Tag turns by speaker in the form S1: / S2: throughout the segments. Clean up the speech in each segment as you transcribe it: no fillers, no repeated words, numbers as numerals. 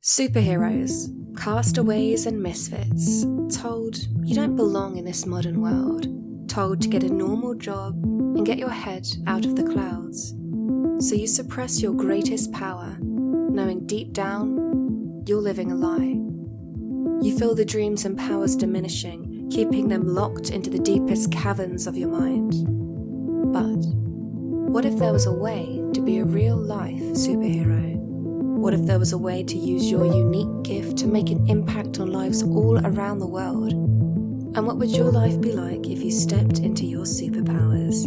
S1: Superheroes, castaways and misfits, told you don't belong in this modern world, told to get a normal job and get your head out of the clouds. So you suppress your greatest power, knowing deep down, you're living a lie. You feel the dreams and powers diminishing, keeping them locked into the deepest caverns of your mind. But what if there was a way to be a real-life superhero? What if there was a way to use your unique gift to make an impact on lives all around the world? And what would your life be like if you stepped into your superpowers?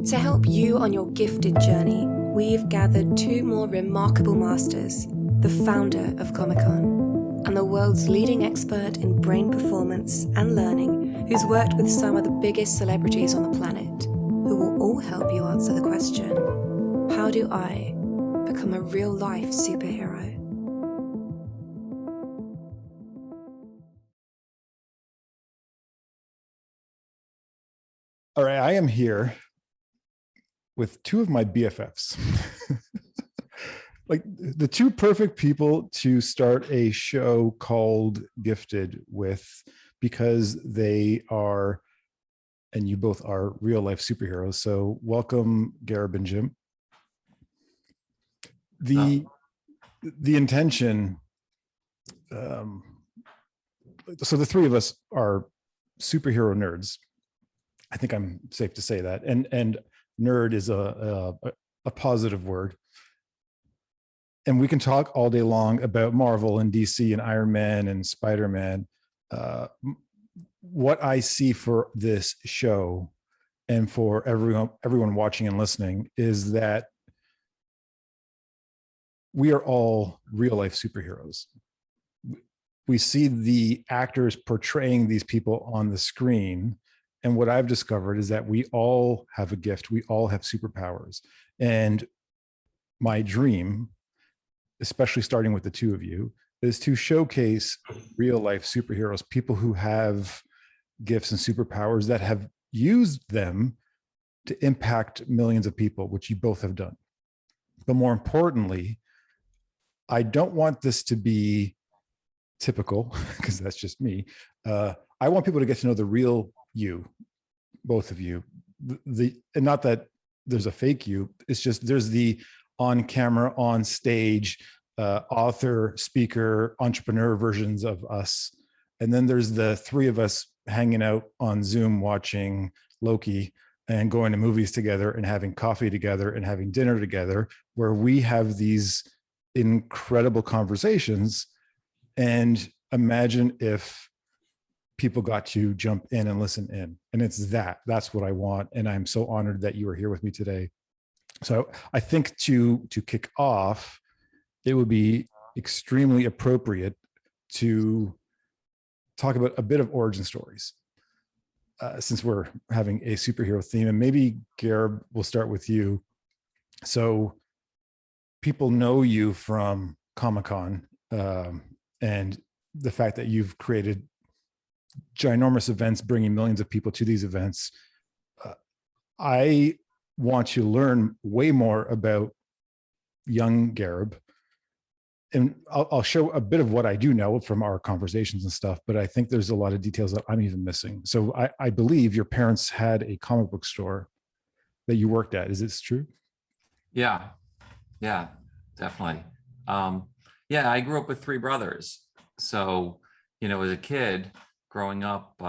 S1: To help you on your gifted journey, we've gathered two more remarkable masters, the founder of ComicCon, and the world's leading expert in brain performance and learning, who's worked with some of the biggest celebrities on the planet, who will all help you answer the question, how do I become a real-life superhero?
S2: All right, I am here with two of my BFFs. Like the two perfect people to start a show called Gifted with, because they are, and you both are, real-life superheroes. So welcome, Gareb and Jim. The intention, so the three of us are superhero nerds. I think I'm safe to say that, and nerd is a positive word. And we can talk all day long about Marvel and DC and Iron Man and Spider-Man. What I see for this show and for everyone watching and listening is that we are all real life superheroes. We see the actors portraying these people on the screen. And what I've discovered is that we all have a gift. We all have superpowers. And my dream, especially starting with the two of you, is to showcase real life superheroes, people who have gifts and superpowers that have used them to impact millions of people, which you both have done. But more importantly, I don't want this to be typical, because that's just me. I want people to get to know the real you, both of you. And not that there's a fake you, it's just there's the on camera, on stage, author, speaker, entrepreneur versions of us. And then there's the three of us hanging out on Zoom watching Loki and going to movies together and having coffee together and having dinner together, where we have these incredible conversations. And imagine if people got to jump in and listen in. And that's what I want. And I'm so honored that you are here with me today. So I think to kick off, it would be extremely appropriate to talk about a bit of origin stories, since we're having a superhero theme. And maybe, Gareb, we'll start with you. So people know you from Comic-Con, and the fact that you've created ginormous events, bringing millions of people to these events. I want to learn way more about young Gareb, and I'll show a bit of what I do know from our conversations and stuff, but I think there's a lot of details that I'm even missing. So I believe your parents had a comic book store that you worked at. Is this true?
S3: Yeah, definitely. Yeah, I grew up with three brothers. So, as a kid growing up,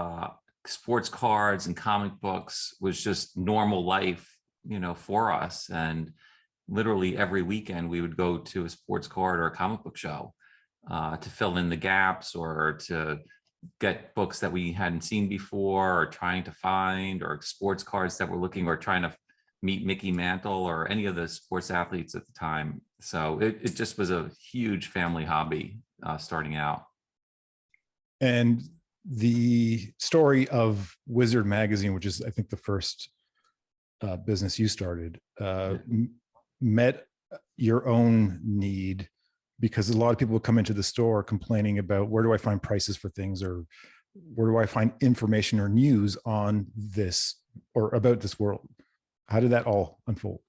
S3: sports cards and comic books was just normal life, for us. And literally every weekend we would go to a sports card or a comic book show to fill in the gaps, or to get books that we hadn't seen before, or trying to find, or sports cards that we're looking, or trying to meet Mickey Mantle or any of the sports athletes at the time. So it just was a huge family hobby starting out.
S2: And the story of Wizard Magazine, which is, I think, the first business you started, met your own need, because a lot of people would come into the store complaining about, where do I find prices for things, or where do I find information or news on this or about this world? How did that all unfold?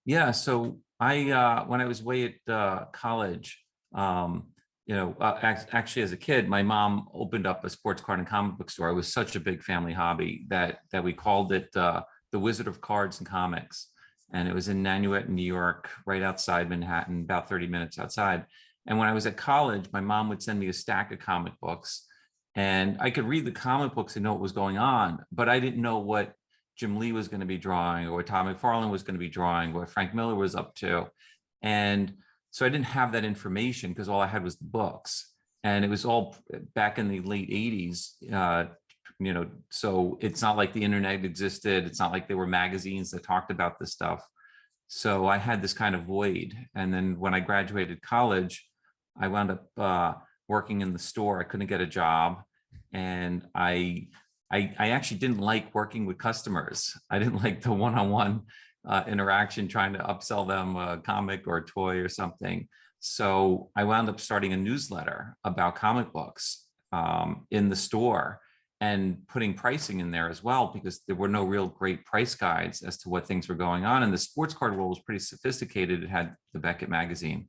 S3: Yeah, so I when I was away at college, Actually, as a kid, my mom opened up a sports card and comic book store. It was such a big family hobby that we called it the Wizard of Cards and Comics. And it was in Nanuet, New York, right outside Manhattan, about 30 minutes outside. And when I was at college, my mom would send me a stack of comic books, and I could read the comic books and know what was going on, but I didn't know what Jim Lee was going to be drawing, or what Todd McFarlane was going to be drawing, what Frank Miller was up to. And so I didn't have that information because all I had was the books. And it was all back in the late 80s. So it's not like the internet existed. It's not like there were magazines that talked about this stuff. So I had this kind of void. And then when I graduated college, I wound up working in the store. I couldn't get a job. And I actually didn't like working with customers. I didn't like the one-on-one interaction, trying to upsell them a comic or a toy or something. So I wound up starting a newsletter about comic books in the store, and putting pricing in there as well, because there were no real great price guides as to what things were going on. And the sports card world was pretty sophisticated. It had the Beckett magazine.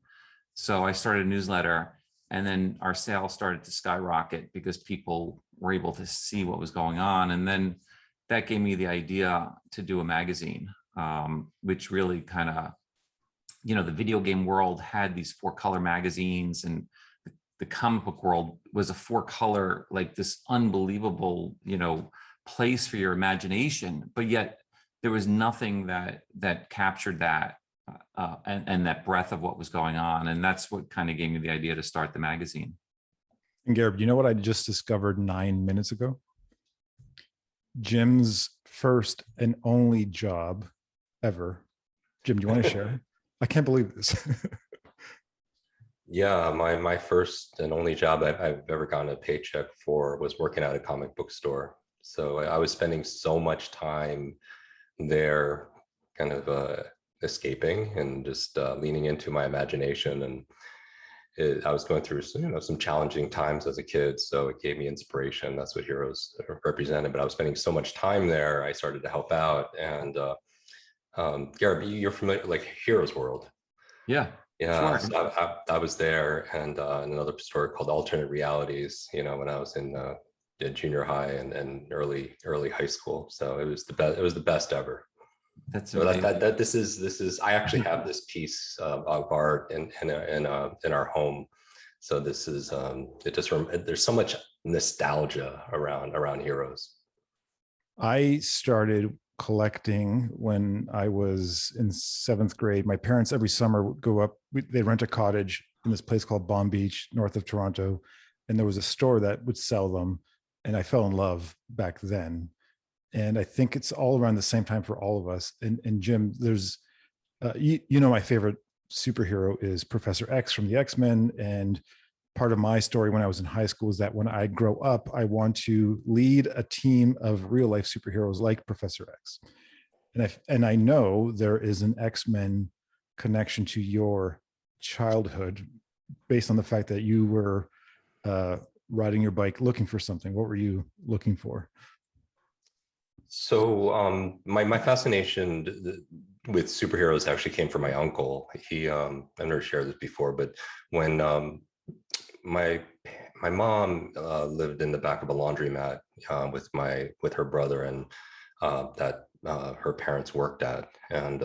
S3: So I started a newsletter, and then our sales started to skyrocket because people were able to see what was going on. And then that gave me the idea to do a magazine, which really kind of, the video game world had these 4-color magazines, and the comic book world was a 4-color, like this unbelievable, place for your imagination. But yet there was nothing that captured that and that breadth of what was going on. And that's what kind of gave me the idea to start the magazine.
S2: And Gareb, you know what I just discovered 9 minutes ago? Jim's first and only job ever. Jim, do you want to share? I can't believe this.
S4: Yeah, my first and only job I've ever gotten a paycheck for was working at a comic book store. So I was spending so much time there, kind of escaping and just leaning into my imagination. And I was going through some challenging times as a kid, so it gave me inspiration. That's what Heroes represented. But I was spending so much time there, I started to help out. And Gareb, you're familiar, like Heroes World?
S3: Yeah.
S4: Yeah,
S3: Sure.
S4: so I was there, and in another store called Alternate Realities, when I was in junior high and early high school. So it was the best. It was the best ever.
S3: That's
S4: So
S3: amazing.
S4: this is. I actually have this piece of art in our home. So this is there's so much nostalgia around Heroes.
S2: I started collecting when I was in 7th grade. My parents every summer would go up, they'd rent a cottage in this place called Bomb Beach, north of Toronto. And there was a store that would sell them. And I fell in love back then. And I think it's all around the same time for all of us. And Jim, there's, my favorite superhero is Professor X from the X-Men. And part of my story when I was in high school is that when I grow up, I want to lead a team of real life superheroes like Professor X. And I know there is an X-Men connection to your childhood based on the fact that you were riding your bike looking for something. What were you looking for?
S4: So my fascination with superheroes actually came from my uncle. He I've never shared this before, but when my mom lived in the back of a laundromat with her brother, and that her parents worked at, and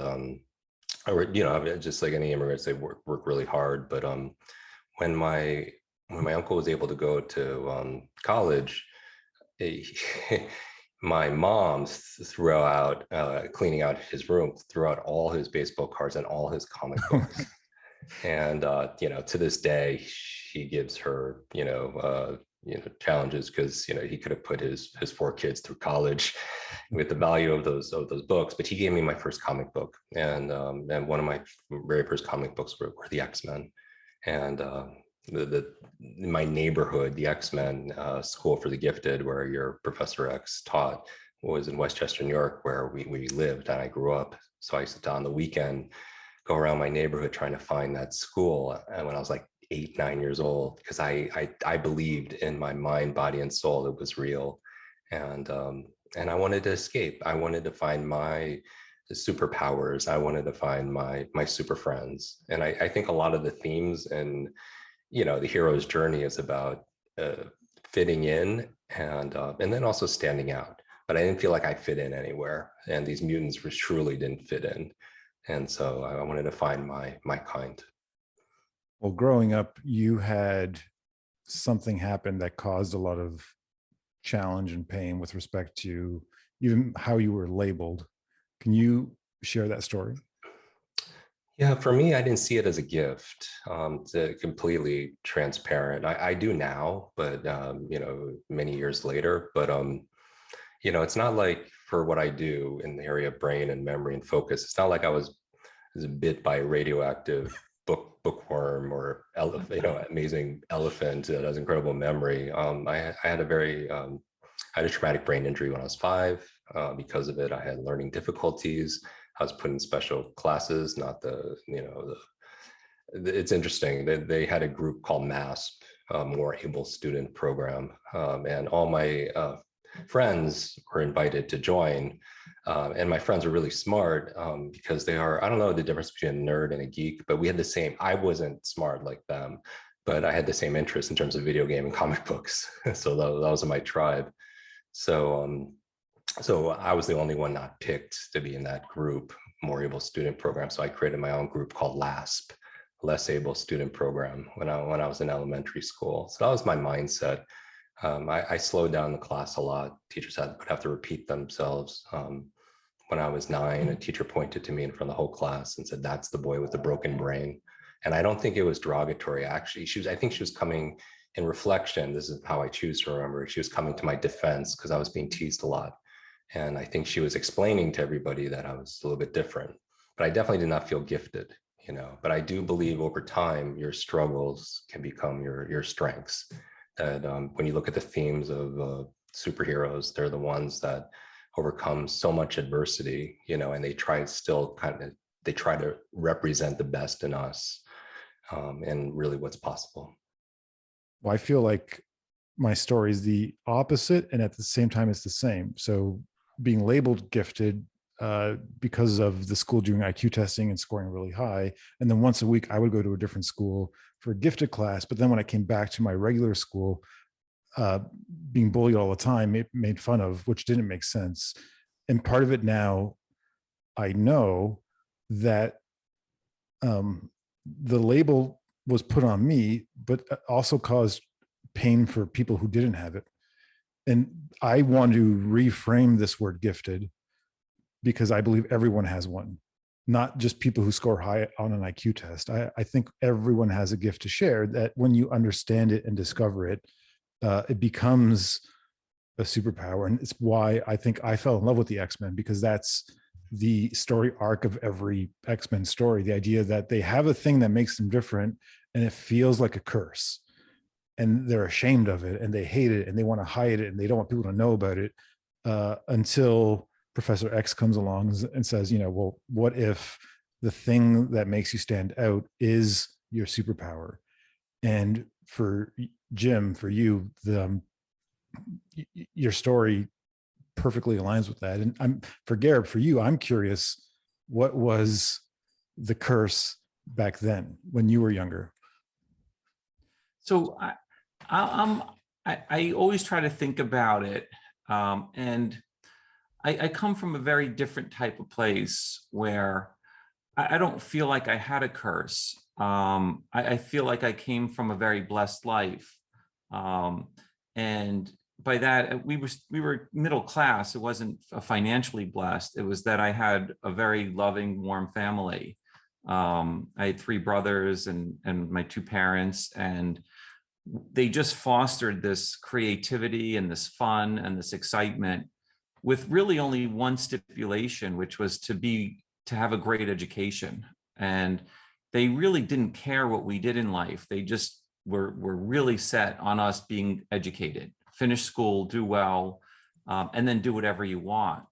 S4: just like any immigrants, they work really hard. But when my uncle was able to go to college, my mom threw out cleaning out his room, threw out all his baseball cards and all his comic books. And to this day, he gives her challenges because he could have put his 4 kids through college with the value of those books. But he gave me my first comic book, and one of my very first comic books were the X-Men. And in my neighborhood, the X-Men School for the Gifted, where your Professor X taught, was in Westchester, New York, where we lived and I grew up. So I used to, on the weekend, go around my neighborhood trying to find that school. And when I was like 8, 9 years old, because I believed in my mind, body, and soul it was real. And I wanted to escape. I wanted to find my superpowers. I wanted to find my super friends. And I think a lot of the themes the hero's journey is about fitting in and then also standing out. But I didn't feel like I fit in anywhere, and these mutants truly didn't fit in. And so I wanted to find my kind.
S2: Well, growing up, you had something happen that caused a lot of challenge and pain with respect to even how you were labeled. Can you share that story?
S4: Yeah, for me, I didn't see it as a gift. To completely transparent. I do now, but many years later. But it's not like for what I do in the area of brain and memory and focus. It's not like I was bit by a radioactive bookworm or amazing elephant that has incredible memory. I had a traumatic brain injury when I was 5. Because of it, I had learning difficulties. I was put in special classes, not it's interesting that they had a group called MASP, More Able Student Program. And all my friends were invited to join. And my friends were really smart because they are, I don't know the difference between a nerd and a geek, but we had the same, I wasn't smart like them, but I had the same interest in terms of video game and comic books. So that was my tribe. So I was the only one not picked to be in that group, More Able Student Program. So I created my own group called LASP, Less Able Student Program, when I was in elementary school. So that was my mindset. I slowed down the class a lot. Teachers would have to repeat themselves. When I was 9, a teacher pointed to me in front of the whole class and said, "That's the boy with the broken brain." And I don't think it was derogatory. Actually, I think she was coming in reflection. This is how I choose to remember. She was coming to my defense because I was being teased a lot. And I think she was explaining to everybody that I was a little bit different, but I definitely did not feel gifted, but I do believe over time, your struggles can become your strengths. That when you look at the themes of superheroes, they're the ones that overcome so much adversity, and they try to represent the best in us and really what's possible.
S2: Well, I feel like my story is the opposite, and at the same time, it's the same. So being labeled gifted because of the school doing IQ testing and scoring really high. And then once a week, I would go to a different school for a gifted class. But then when I came back to my regular school, being bullied all the time, it made fun of, which didn't make sense. And part of it now, I know that the label was put on me, but also caused pain for people who didn't have it. And I want to reframe this word gifted because I believe everyone has one, not just people who score high on an IQ test. I think everyone has a gift to share that when you understand it and discover it, it becomes a superpower. And it's why I think I fell in love with the X-Men, because that's the story arc of every X-Men story. The idea that they have a thing that makes them different and it feels like a curse. And they're ashamed of it and they hate it and they want to hide it and they don't want people to know about it until Professor X comes along and says, well, what if the thing that makes you stand out is your superpower? And for Jim, for you, your story perfectly aligns with that. And for Gareb, for you, I'm curious, what was the curse back then when you were younger?
S3: So I always try to think about it, and I come from a very different type of place where I don't feel like I had a curse. I feel like I came from a very blessed life, and by that we were middle class. It wasn't financially blessed. It was that I had a very loving, warm family. I had 3 brothers and my 2 parents, and they just fostered this creativity and this fun and this excitement with really only one stipulation, which was to have a great education. And they really didn't care what we did in life. They just were really set on us being educated, finish school, do well, and then do whatever you want.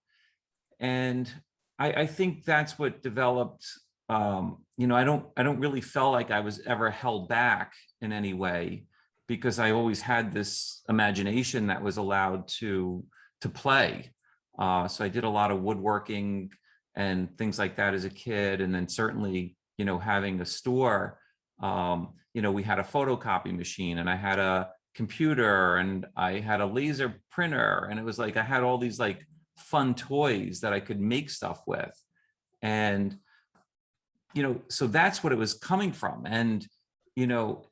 S3: And I think that's what developed, I don't really feel like I was ever held back in any way, because I always had this imagination that was allowed to play. So I did a lot of woodworking and things like that as a kid. And then certainly, having a store, we had a photocopy machine, and I had a computer, and I had a laser printer, and it was like I had all these like fun toys that I could make stuff with. And so that's what it was coming from. And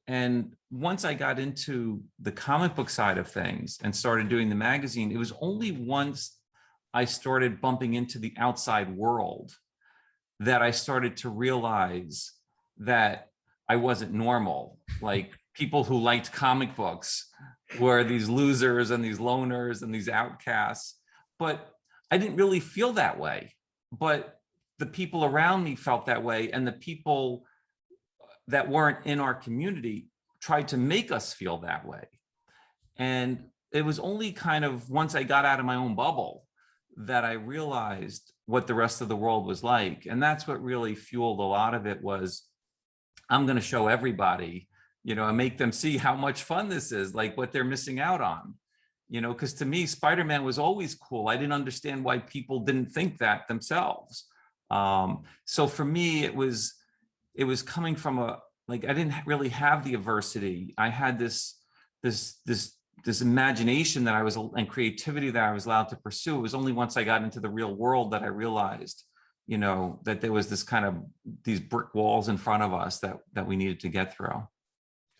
S3: and once I got into the comic book side of things and started doing the magazine, it was only once I started bumping into the outside world that I started to realize that I wasn't normal. Like, people who liked comic books were these losers and these loners and these outcasts. But I didn't really feel that way. But the people around me felt that way, and the people that weren't in our community tried to make us feel that way. And it was only kind of once I got out of my own bubble that I realized what the rest of the world was like. And that's what really fueled a lot of it. Was, I'm going to show everybody, and make them see how much fun this is, like what they're missing out on. Because to me, Spider-Man was always cool. I didn't understand why people didn't think that themselves. So for me, it was coming from I didn't really have the adversity. I had this imagination that and creativity that I was allowed to pursue. It was only once I got into the real world that I realized, that there was these brick walls in front of us that we needed to get through.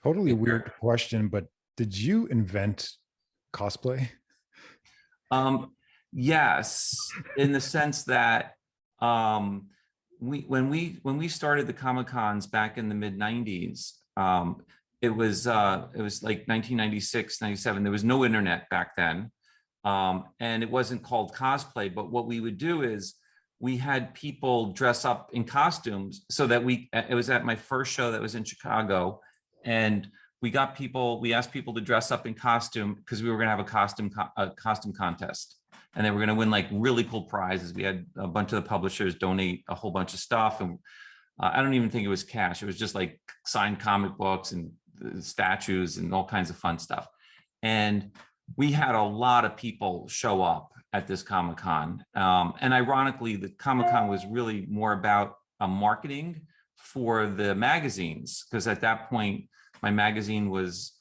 S2: Totally weird question, but did you invent cosplay?
S3: Yes, in the sense that when we started the Comic-Cons back in the mid 90s, it was like 1996, 97. There was no internet back then. And it wasn't called cosplay, but what we would do is we had people dress up in costumes so that it was at my first show that was in Chicago. And we asked people to dress up in costume because we were going to have a costume contest. And they were going to win like really cool prizes. We had a bunch of the publishers donate a whole bunch of stuff. And I don't even think it was cash. It was just like signed comic books and statues and all kinds of fun stuff. And we had a lot of people show up at this Comic-Con. And ironically, the Comic-Con was really more about marketing for the magazines. Because at that point, my magazine was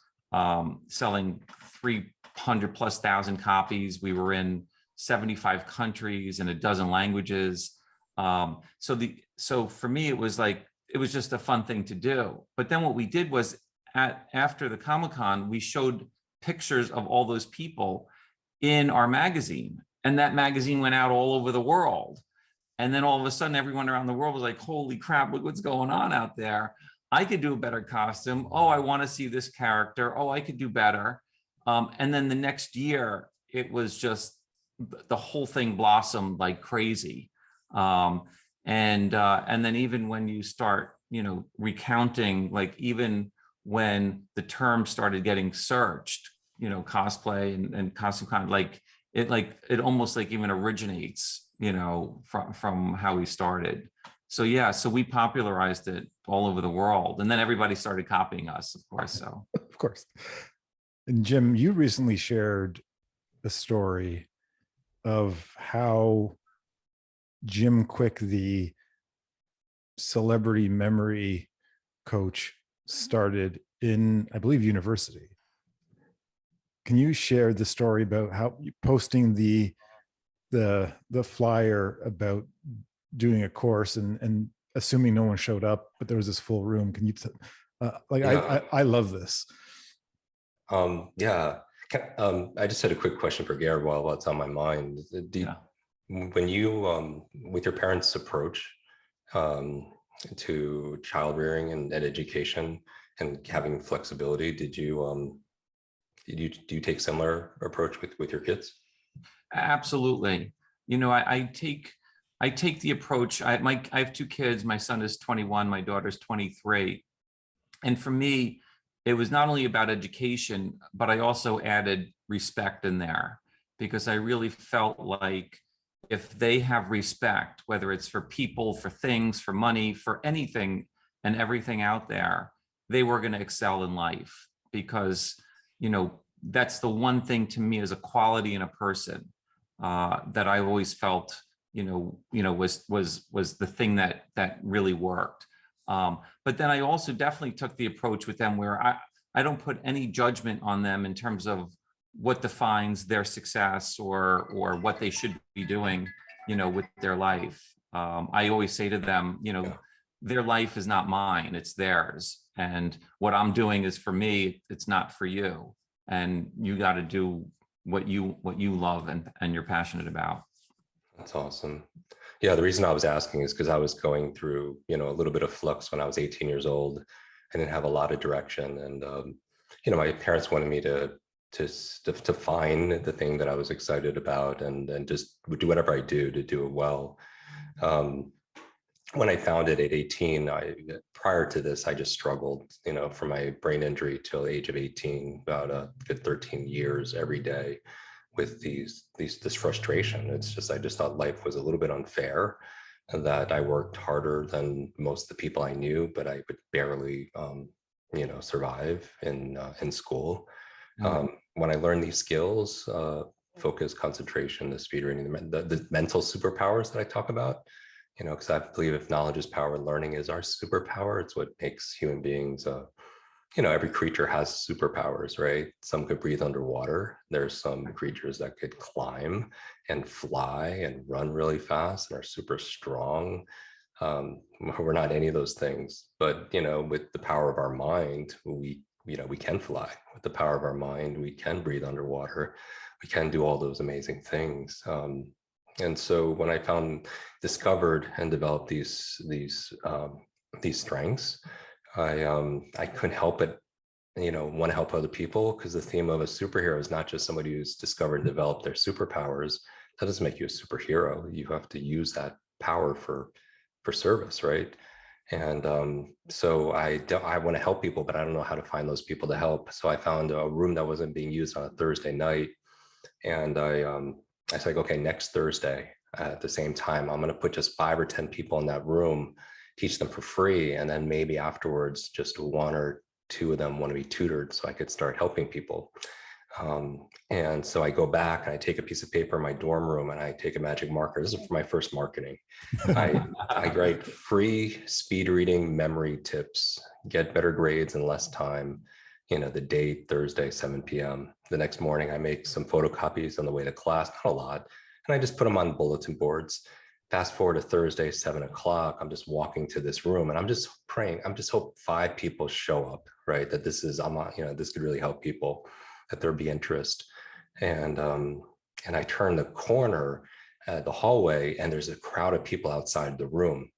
S3: selling 300,000+ copies. We were in 75 countries in a dozen languages. So for me, it was just a fun thing to do. But then what we did was after the Comic-Con, we showed pictures of all those people in our magazine, and that magazine went out all over the world. And then all of a sudden, everyone around the world was like, holy crap, look what's going on out there. I could do a better costume. Oh, I want to see this character. Oh, I could do better. And then the next year, it was just the whole thing blossomed like crazy. And then even when you start, recounting, like even when the term started getting searched, cosplay and costume con, it almost like even originates, from how we started. So yeah, so we popularized it all over the world, and then everybody started copying us, of course. So
S2: Of course. And Jim, you recently shared a story of how Jim Kwik, the celebrity memory coach, started in, I believe, university. Can you share the story about how you posting the flyer about doing a course and assuming no one showed up, but there was this full room? Can you I love this.
S4: Yeah. I just had a quick question for Gareb while it's on my mind. When you, with your parents' approach to child rearing and education and having flexibility, do you take similar approach with your kids?
S3: Absolutely. I take the approach. I have two kids. My son is 21. My daughter's 23. And for me, it was not only about education, but I also added respect in there, because I really felt like if they have respect, whether it's for people, for things, for money, for anything and everything out there, they were going to excel in life. Because, that's the one thing to me as a quality in a person that I always felt, was the thing that really worked. But then I also definitely took the approach with them where I don't put any judgment on them in terms of what defines their success or what they should be doing, with their life. I always say to them, their life is not mine, it's theirs. And what I'm doing is for me, it's not for you. And you got to do what you love and you're passionate about.
S4: That's awesome. Yeah, the reason I was asking is because I was going through, a little bit of flux when I was 18 years old. I didn't have a lot of direction. And, my parents wanted me to find the thing that I was excited about and just do whatever I do to do it well. When I found it at 18, prior to this, I just struggled, from my brain injury till the age of 18, about a good 13 years every day with this frustration. It's just, I just thought life was a little bit unfair, and that I worked harder than most of the people I knew, but I would barely, survive in school. When I learned these skills, focus, concentration, the speed reading, the mental superpowers that I talk about, because I believe if knowledge is power, learning is our superpower. It's what makes human beings, every creature has superpowers, right? Some could breathe underwater. There's some creatures that could climb and fly and run really fast and are super strong. We're not any of those things, but, with the power of our mind, we can fly. With the power of our mind, we can breathe underwater. We can do all those amazing things. And so when I discovered and developed these strengths, I couldn't help but, want to help other people, because the theme of a superhero is not just somebody who's discovered and developed their superpowers. That doesn't make you a superhero. You have to use that power for service, right? And so I want to help people, but I don't know how to find those people to help. So I found a room that wasn't being used on a Thursday night, and I said, okay, next Thursday at the same time, I'm going to put just 5 or 10 people in that room, teach them for free, and then maybe afterwards, just 1 or 2 of them want to be tutored so I could start helping people. And so I go back and I take a piece of paper in my dorm room and I take a magic marker. This is for my first marketing. I write free speed reading memory tips, get better grades in less time. The date, Thursday, 7 p.m. The next morning, I make some photocopies on the way to class, not a lot. And I just put them on bulletin boards. Fast forward to Thursday, 7 o'clock, I'm just walking to this room and I'm just praying. I'm just hope 5 people show up, right? That this could really help people, that there'd be interest. And I turn the corner at the hallway and there's a crowd of people outside the room.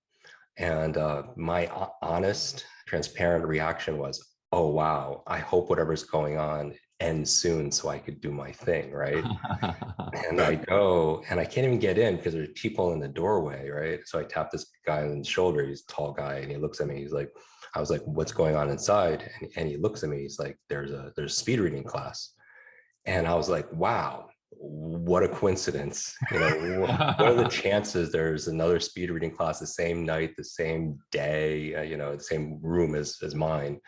S4: And my honest, transparent reaction was, oh, wow, I hope whatever's going on ends soon so I could do my thing, right? And I go and I can't even get in because there's people in the doorway, right? So I tap this guy on the shoulder. He's a tall guy and he looks at me. He's like, I was like, what's going on inside? And he looks at me. He's like, there's a speed reading class. And I was like, wow, what a coincidence. What are the chances there's another speed reading class the same night, the same day, the same room as mine.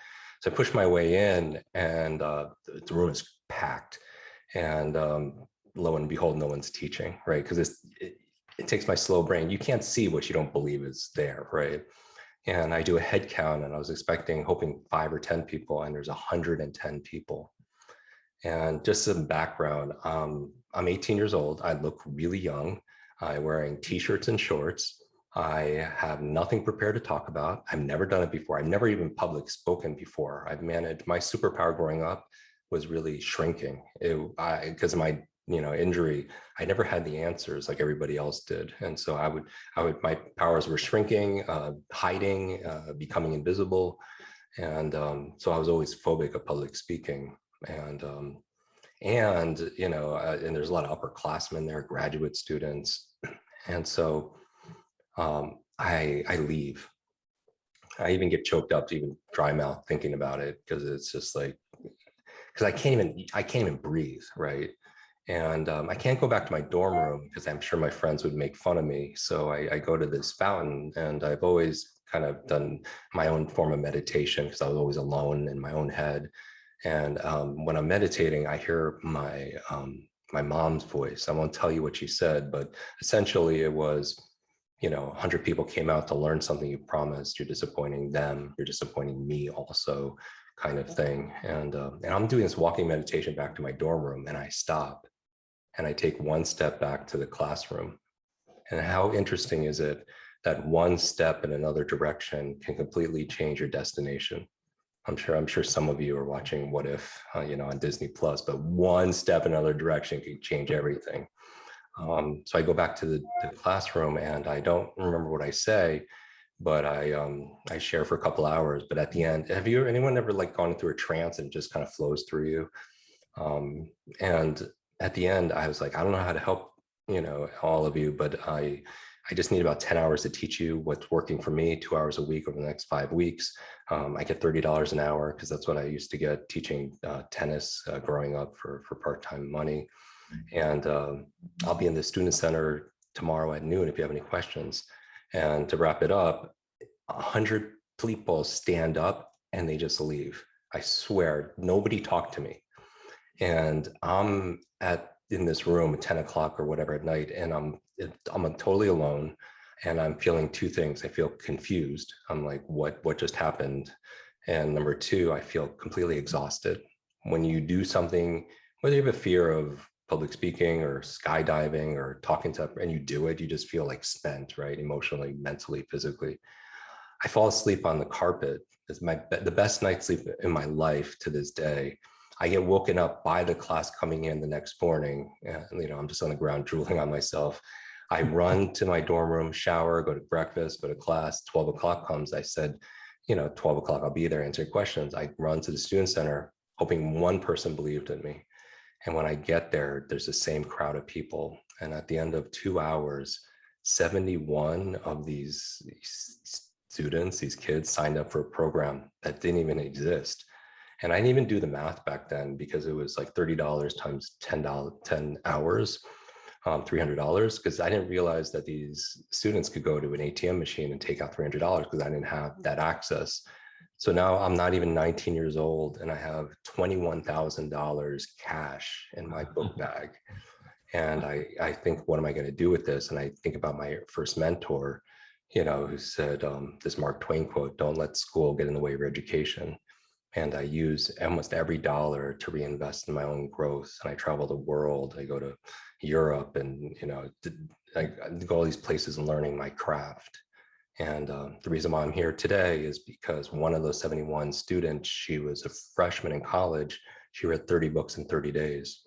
S4: So I pushed my way in and the room is packed. And lo and behold, no one's teaching, right? Because it takes my slow brain. You can't see what you don't believe is there, right? And I do a head count and I was hoping 5 or 10 people, and there's 110 people. And just some background, I'm 18 years old. I look really young. I'm wearing t-shirts and shorts. I have nothing prepared to talk about. I've never done it before. I've never even public spoken before. I've managed, my superpower growing up was really shrinking. Because of my injury, I never had the answers like everybody else did. And so my powers were shrinking, hiding, becoming invisible. And so I was always phobic of public speaking. And there's a lot of upperclassmen there, graduate students. And so I leave. I even get choked up to even dry mouth thinking about it, because it's just like, because I can't even breathe, right? And I can't go back to my dorm room because I'm sure my friends would make fun of me. So I go to this fountain, and I've always kind of done my own form of meditation because I was always alone in my own head. And when I'm meditating, I hear my mom's voice. I won't tell you what she said, but essentially it was, 100 people came out to learn something you promised. You're disappointing them. You're disappointing me also, kind of thing. And I'm doing this walking meditation back to my dorm room, and I stop and I take one step back to the classroom. And how interesting is it that one step in another direction can completely change your destination? I'm sure some of you are watching What If, on Disney Plus, but one step in another direction can change everything. So I go back to the classroom, and I don't remember what I say, but I share for a couple hours. But at the end, anyone ever like gone through a trance and it just kind of flows through you? And at the end, I was like, I don't know how to help, all of you, but I just need about 10 hours to teach you what's working for me, 2 hours a week over the next 5 weeks. I get $30 an hour because that's what I used to get teaching tennis growing up for part-time money. And I'll be in the student center tomorrow at noon if you have any questions. And to wrap it up, 100 people stand up and they just leave. I swear, nobody talked to me. And I'm in this room at 10 o'clock or whatever at night, and I'm totally alone. And I'm feeling two things. I feel confused. I'm like, what just happened? And number two, I feel completely exhausted. When you do something, whether you have a fear of public speaking or skydiving or talking to, and you do it, you just feel like spent, right? Emotionally, mentally, physically. I fall asleep on the carpet. It's the best night's sleep in my life to this day. I get woken up by the class coming in the next morning. And, I'm just on the ground drooling on myself. I run to my dorm room, shower, go to breakfast, go to class. 12 o'clock comes. I said, 12 o'clock, I'll be there answering questions. I run to the student center, hoping one person believed in me. And when I get there, there's the same crowd of people. And at the end of 2 hours, 71 of these students, these kids signed up for a program that didn't even exist. And I didn't even do the math back then because it was like $30 times 10 hours, $300, because I didn't realize that these students could go to an ATM machine and take out $300 because I didn't have that access. So now I'm not even 19 years old and I have $21,000 cash in my book bag. And I think, what am I going to do with this? And I think about my first mentor, who said this Mark Twain quote, "Don't let school get in the way of your education." And I use almost every dollar to reinvest in my own growth. And I travel the world. I go to Europe and, I go all these places and learning my craft. And the reason why I'm here today is because one of those 71 students, she was a freshman in college. She read 30 books in 30 days.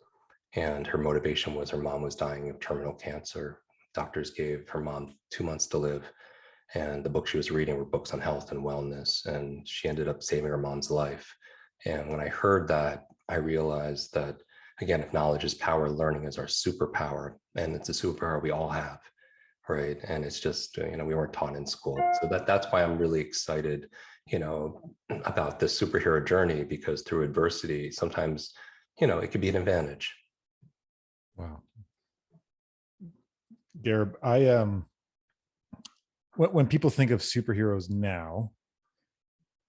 S4: And her motivation was her mom was dying of terminal cancer. Doctors gave her mom 2 months to live. And the books she was reading were books on health and wellness. And she ended up saving her mom's life. And when I heard that, I realized that, again, if knowledge is power, learning is our superpower. And it's a superpower we all have, right? And it's just, we weren't taught in school. So that's why I'm really excited, about this superhero journey, because through adversity, sometimes, it could be an advantage.
S2: Wow. Gareb, when people think of superheroes now,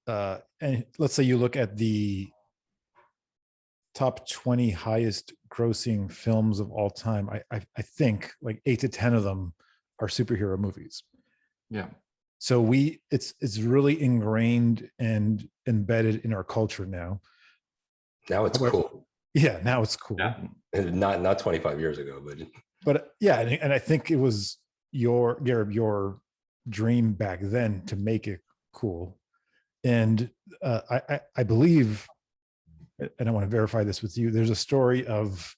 S2: and let's say you look at the top 20 highest grossing films of all time, I think like 8 to 10 of them are superhero movies.
S3: Yeah.
S2: So it's really ingrained and embedded in our culture now.
S4: Now it's cool.
S2: Yeah, now it's cool.
S3: Yeah.
S4: Not 25 years ago,
S2: but yeah, and I think it was your dream back then to make it cool. And I believe, and I want to verify this with you, there's a story of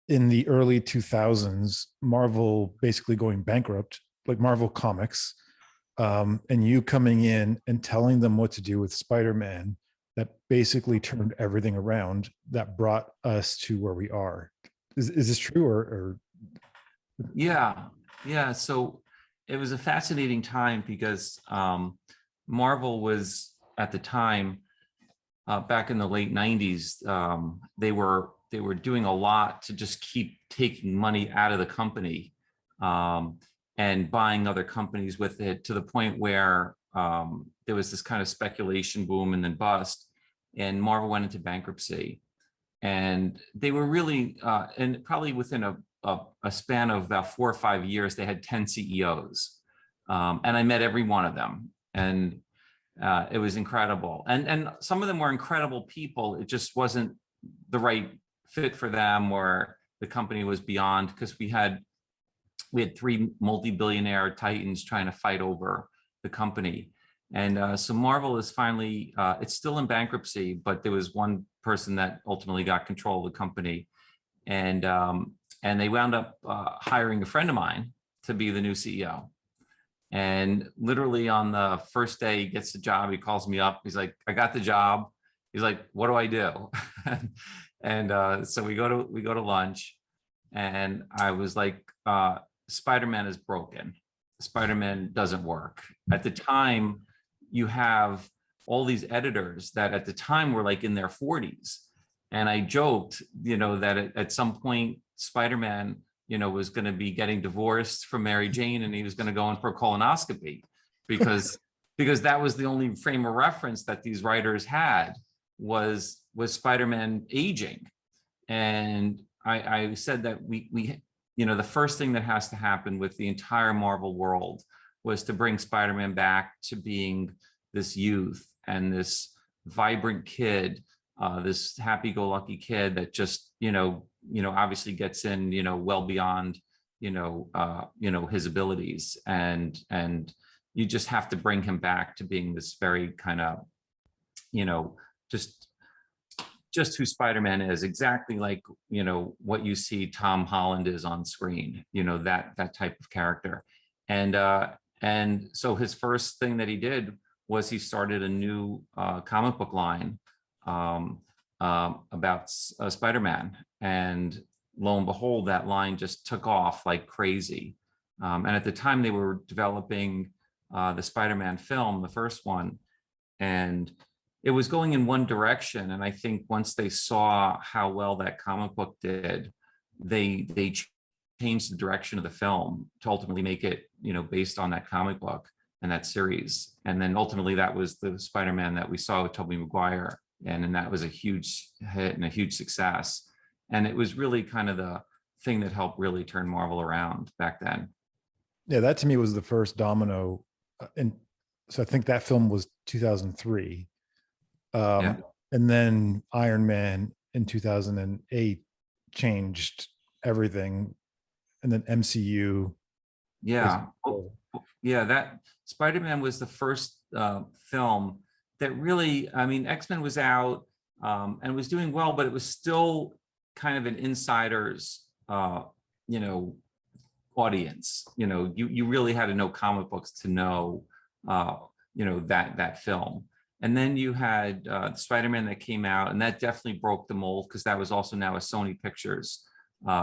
S2: in the early 2000s, Marvel basically going bankrupt, like Marvel Comics, and you coming in and telling them what to do with Spider-Man, that basically turned everything around, that brought us to where we are. Is this true or?
S3: Yeah. So it was a fascinating time because Marvel was at the time, back in the late 90s, they were doing a lot to just keep taking money out of the company and buying other companies with it, to the point where there was this kind of speculation boom and then bust, and Marvel went into bankruptcy. And they were really, and probably within a a span of about 4 or 5 years, they had 10 CEOs. And I met every one of them. And it was incredible. And some of them were incredible people. It just wasn't the right fit for them, or the company was beyond, because we had 3 multi-billionaire titans trying to fight over the company. And so Marvel is finally, it's still in bankruptcy, but there was one person that ultimately got control of the company. And they wound up hiring a friend of mine to be the new CEO. And literally on the first day he gets the job, he calls me up. He's like, I got the job. He's like, what do I do? And so we go to lunch, and I was like, Spider-Man is broken. Spider-Man doesn't work. At the time, you have all these editors that at the time were like in their 40s. And I joked, that at some point, Spider-Man, was going to be getting divorced from Mary Jane, and he was going to go in for a colonoscopy, because that was the only frame of reference that these writers had was Spider-Man aging. And I said that we the first thing that has to happen with the entire Marvel world was to bring Spider-Man back to being this youth and this vibrant kid, this happy-go-lucky kid that just, obviously gets in, well beyond, his abilities. And you just have to bring him back to being this very kind of, just who Spider-Man is, exactly like, what you see Tom Holland is on screen, that type of character. And so his first thing that he did was he started a new comic book line about Spider-Man. And lo and behold, that line just took off like crazy. And at the time they were developing the Spider-Man film, the first one, and it was going in one direction. And I think once they saw how well that comic book did, they changed the direction of the film to ultimately make it, based on that comic book and that series. And then ultimately that was the Spider-Man that we saw with Tobey Maguire. And that was a huge hit and a huge success. And it was really kind of the thing that helped really turn Marvel around back then.
S2: Yeah, that to me was the first domino. And so I think that film was 2003. And then Iron Man in 2008 changed everything. And then MCU.
S3: Yeah. That Spider-Man was the first film that really, X-Men was out and was doing well, but it was still kind of an insider's, audience. You really had to know comic books to know, that film. And then you had Spider-Man that came out, and that definitely broke the mold, because that was also now a Sony Pictures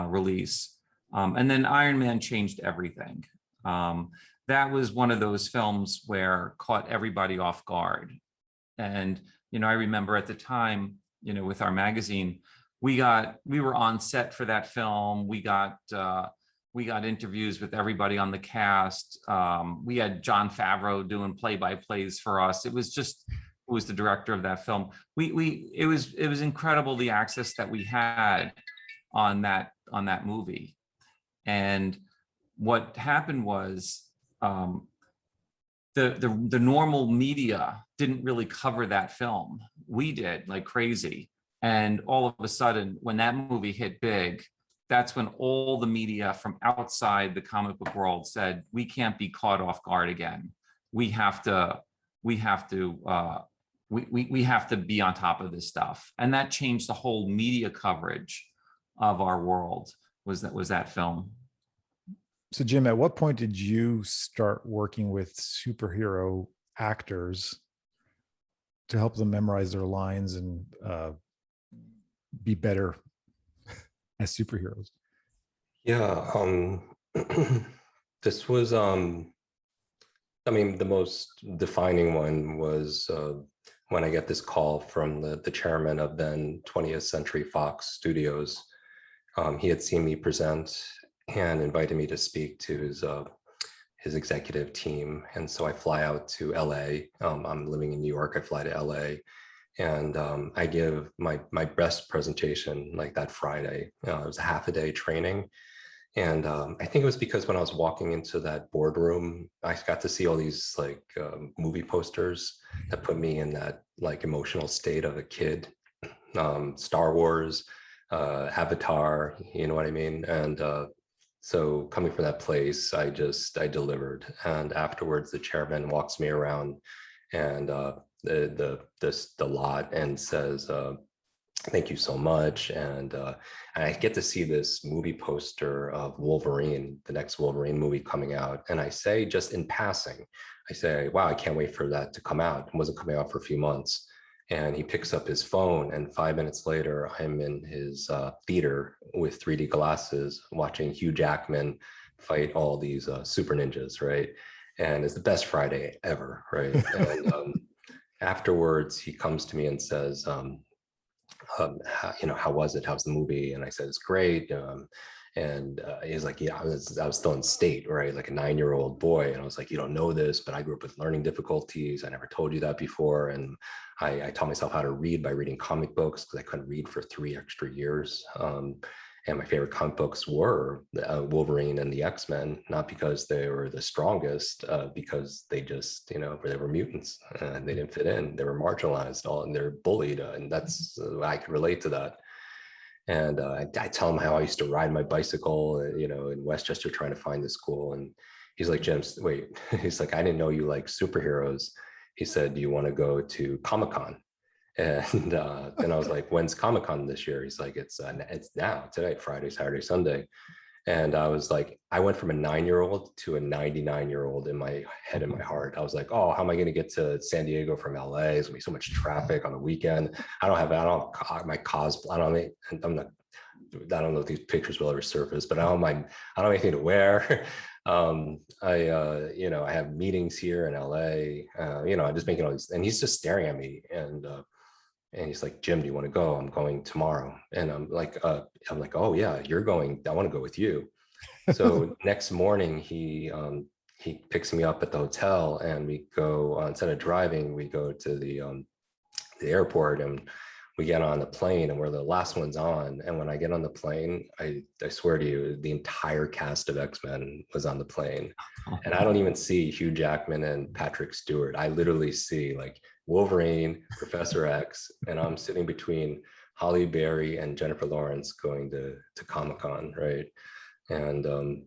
S3: release. And then Iron Man changed everything. That was one of those films where caught everybody off guard. And, I remember at the time, with our magazine, we were on set for that film. We got interviews with everybody on the cast. We had Jon Favreau doing play-by-plays for us. It was the director of that film. It was incredible, the access that we had on that movie. And what happened was the normal media didn't really cover that film. We did like crazy. And all of a sudden, when that movie hit big, that's when all the media from outside the comic book world said, we can't be caught off guard again. We have to be on top of this stuff. And that changed the whole media coverage of our world, was that film.
S2: So Jim, at what point did you start working with superhero actors to help them memorize their lines and be better as superheroes?
S4: Yeah, this was, the most defining one was when I get this call from the chairman of then 20th Century Fox Studios. He had seen me present and invited me to speak to his executive team. And so I fly out to LA. I'm living in New York. I fly to LA, and I give my best presentation like that Friday. It was a half a day training. And I think it was because when I was walking into that boardroom, I got to see all these like movie posters that put me in that like emotional state of a kid. Star Wars, Avatar, you know what I mean? And so coming from that place, I delivered. And afterwards, the chairman walks me around and the lot and says, thank you so much. And I get to see this movie poster of Wolverine, the next Wolverine movie coming out. And I say, just in passing, I say, wow, I can't wait for that to come out. It wasn't coming out for a few months. And he picks up his phone, and 5 minutes later, I'm in his theater with 3D glasses watching Hugh Jackman fight all these super ninjas, right? And it's the best Friday ever, right? And afterwards, he comes to me and says, how was it? How's the movie? And I said, it's great. And he's like, yeah, I was still in state, right? Like a 9-year-old boy. And I was like, you don't know this, but I grew up with learning difficulties. I never told you that before. And I taught myself how to read by reading comic books because I couldn't read for 3 extra years. And my favorite comic books were Wolverine and the X-Men, not because they were the strongest, because they just, they were mutants and they didn't fit in. They were marginalized, and they're bullied. And that's, I could relate to that. And I tell him how I used to ride my bicycle, in Westchester trying to find the school. And he's like, Jim, wait, he's like, I didn't know you like superheroes. He said, do you want to go to Comic-Con? And I was like, when's Comic-Con this year? He's like, it's now, today, Friday, Saturday, Sunday. And I was like, I went from a 9-year-old to a 99-year-old in my head and my heart. I was like, oh, how am I going to get to San Diego from LA? There's gonna be so much traffic on the weekend. I don't have my cosplay. I don't know if these pictures will ever surface, but I don't have anything to wear. I have meetings here in LA. I'm just making all these, and he's just staring at me, and he's like, Jim, do you want to go? I'm going tomorrow. And I'm like, oh yeah, you're going. I want to go with you. So next morning, he picks me up at the hotel, and we go, instead of driving, we go to the airport, and we get on the plane, and we're the last ones on. And when I get on the plane, I swear to you, the entire cast of X-Men was on the plane. And I don't even see Hugh Jackman and Patrick Stewart. I literally see like Wolverine, Professor X, and I'm sitting between Halle Berry and Jennifer Lawrence going to Comic-Con, right? And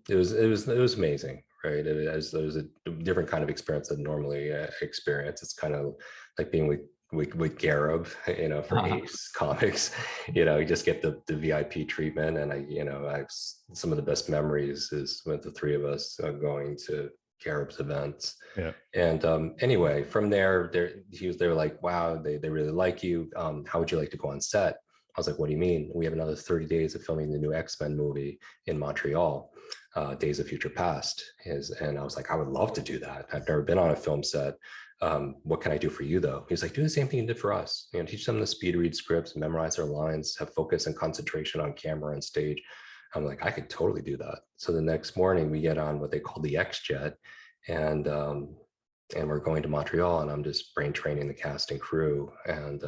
S4: it was amazing, right? It was a different kind of experience than normally experience. It's kind of like being with Gareb, for Ace Comics. You just get the VIP treatment, and I have some of the best memories is with the three of us going to Gareb's events.
S2: Yeah.
S4: And anyway, from there, they were like, wow, they really like you. How would you like to go on set? I was like, what do you mean? We have another 30 days of filming the new X-Men movie in Montreal, Days of Future Past. And I was like, I would love to do that. I've never been on a film set. What can I do for you though? He's like, do the same thing you did for us. Teach them the speed read scripts, memorize their lines, have focus and concentration on camera and stage. I'm like, I could totally do that. So the next morning we get on what they call the X Jet, and we're going to Montreal, and I'm just brain training the cast and crew. And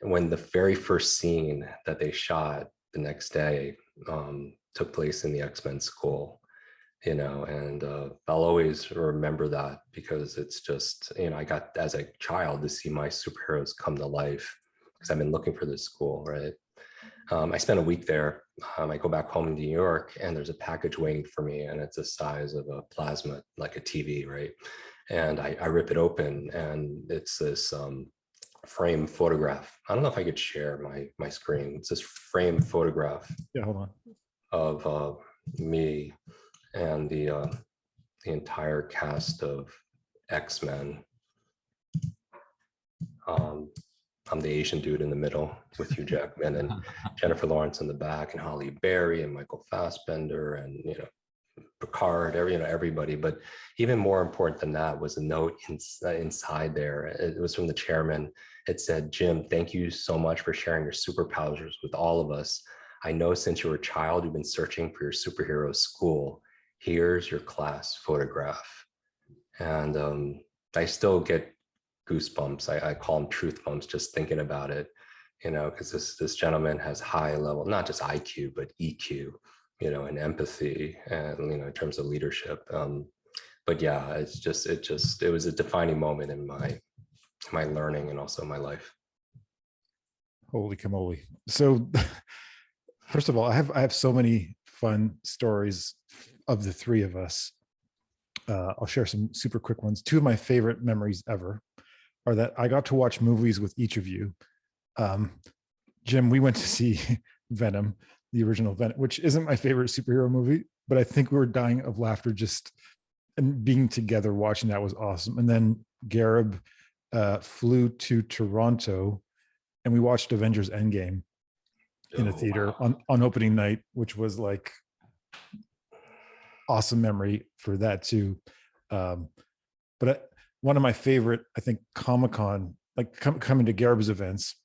S4: when the very first scene that they shot the next day took place in the X-Men school, and I'll always remember that, because it's just, I got, as a child, to see my superheroes come to life, because I've been looking for this school, right? I spent a week there. I go back home in New York, and there's a package waiting for me, and it's the size of a plasma, like a TV, right? And I rip it open, and it's this frame photograph. I don't know if I could share my screen. It's this frame photograph.
S2: Yeah, hold on.
S4: Of me and the entire cast of X-Men. I'm the Asian dude in the middle with Hugh Jackman and Jennifer Lawrence in the back, and Halle Berry and Michael Fassbender and Picard, everybody. But even more important than that was a note inside there. It was from the chairman. It said, Jim, thank you so much for sharing your superpowers with all of us. I know since you were a child, you've been searching for your superhero school. Here's your class photograph. And I still get goosebumps. I call them truth bumps just thinking about it, because this gentleman has high level, not just IQ, but EQ. you know, and empathy, and, you know, in terms of leadership. But yeah, it was a defining moment in my learning and also my life.
S2: Holy camoli. So first of all, I have so many fun stories of the three of us. I'll share some super quick ones. Two of my favorite memories ever are that I got to watch movies with each of you. Jim, we went to see Venom, the original Venom, which isn't my favorite superhero movie, but I think we were dying of laughter just and being together watching that was awesome. And then Gareb flew to Toronto and we watched Avengers Endgame in a theater on opening night, which was like awesome memory for that too. But one of my favorite, I think, ComicCon, like coming to Gareb's events,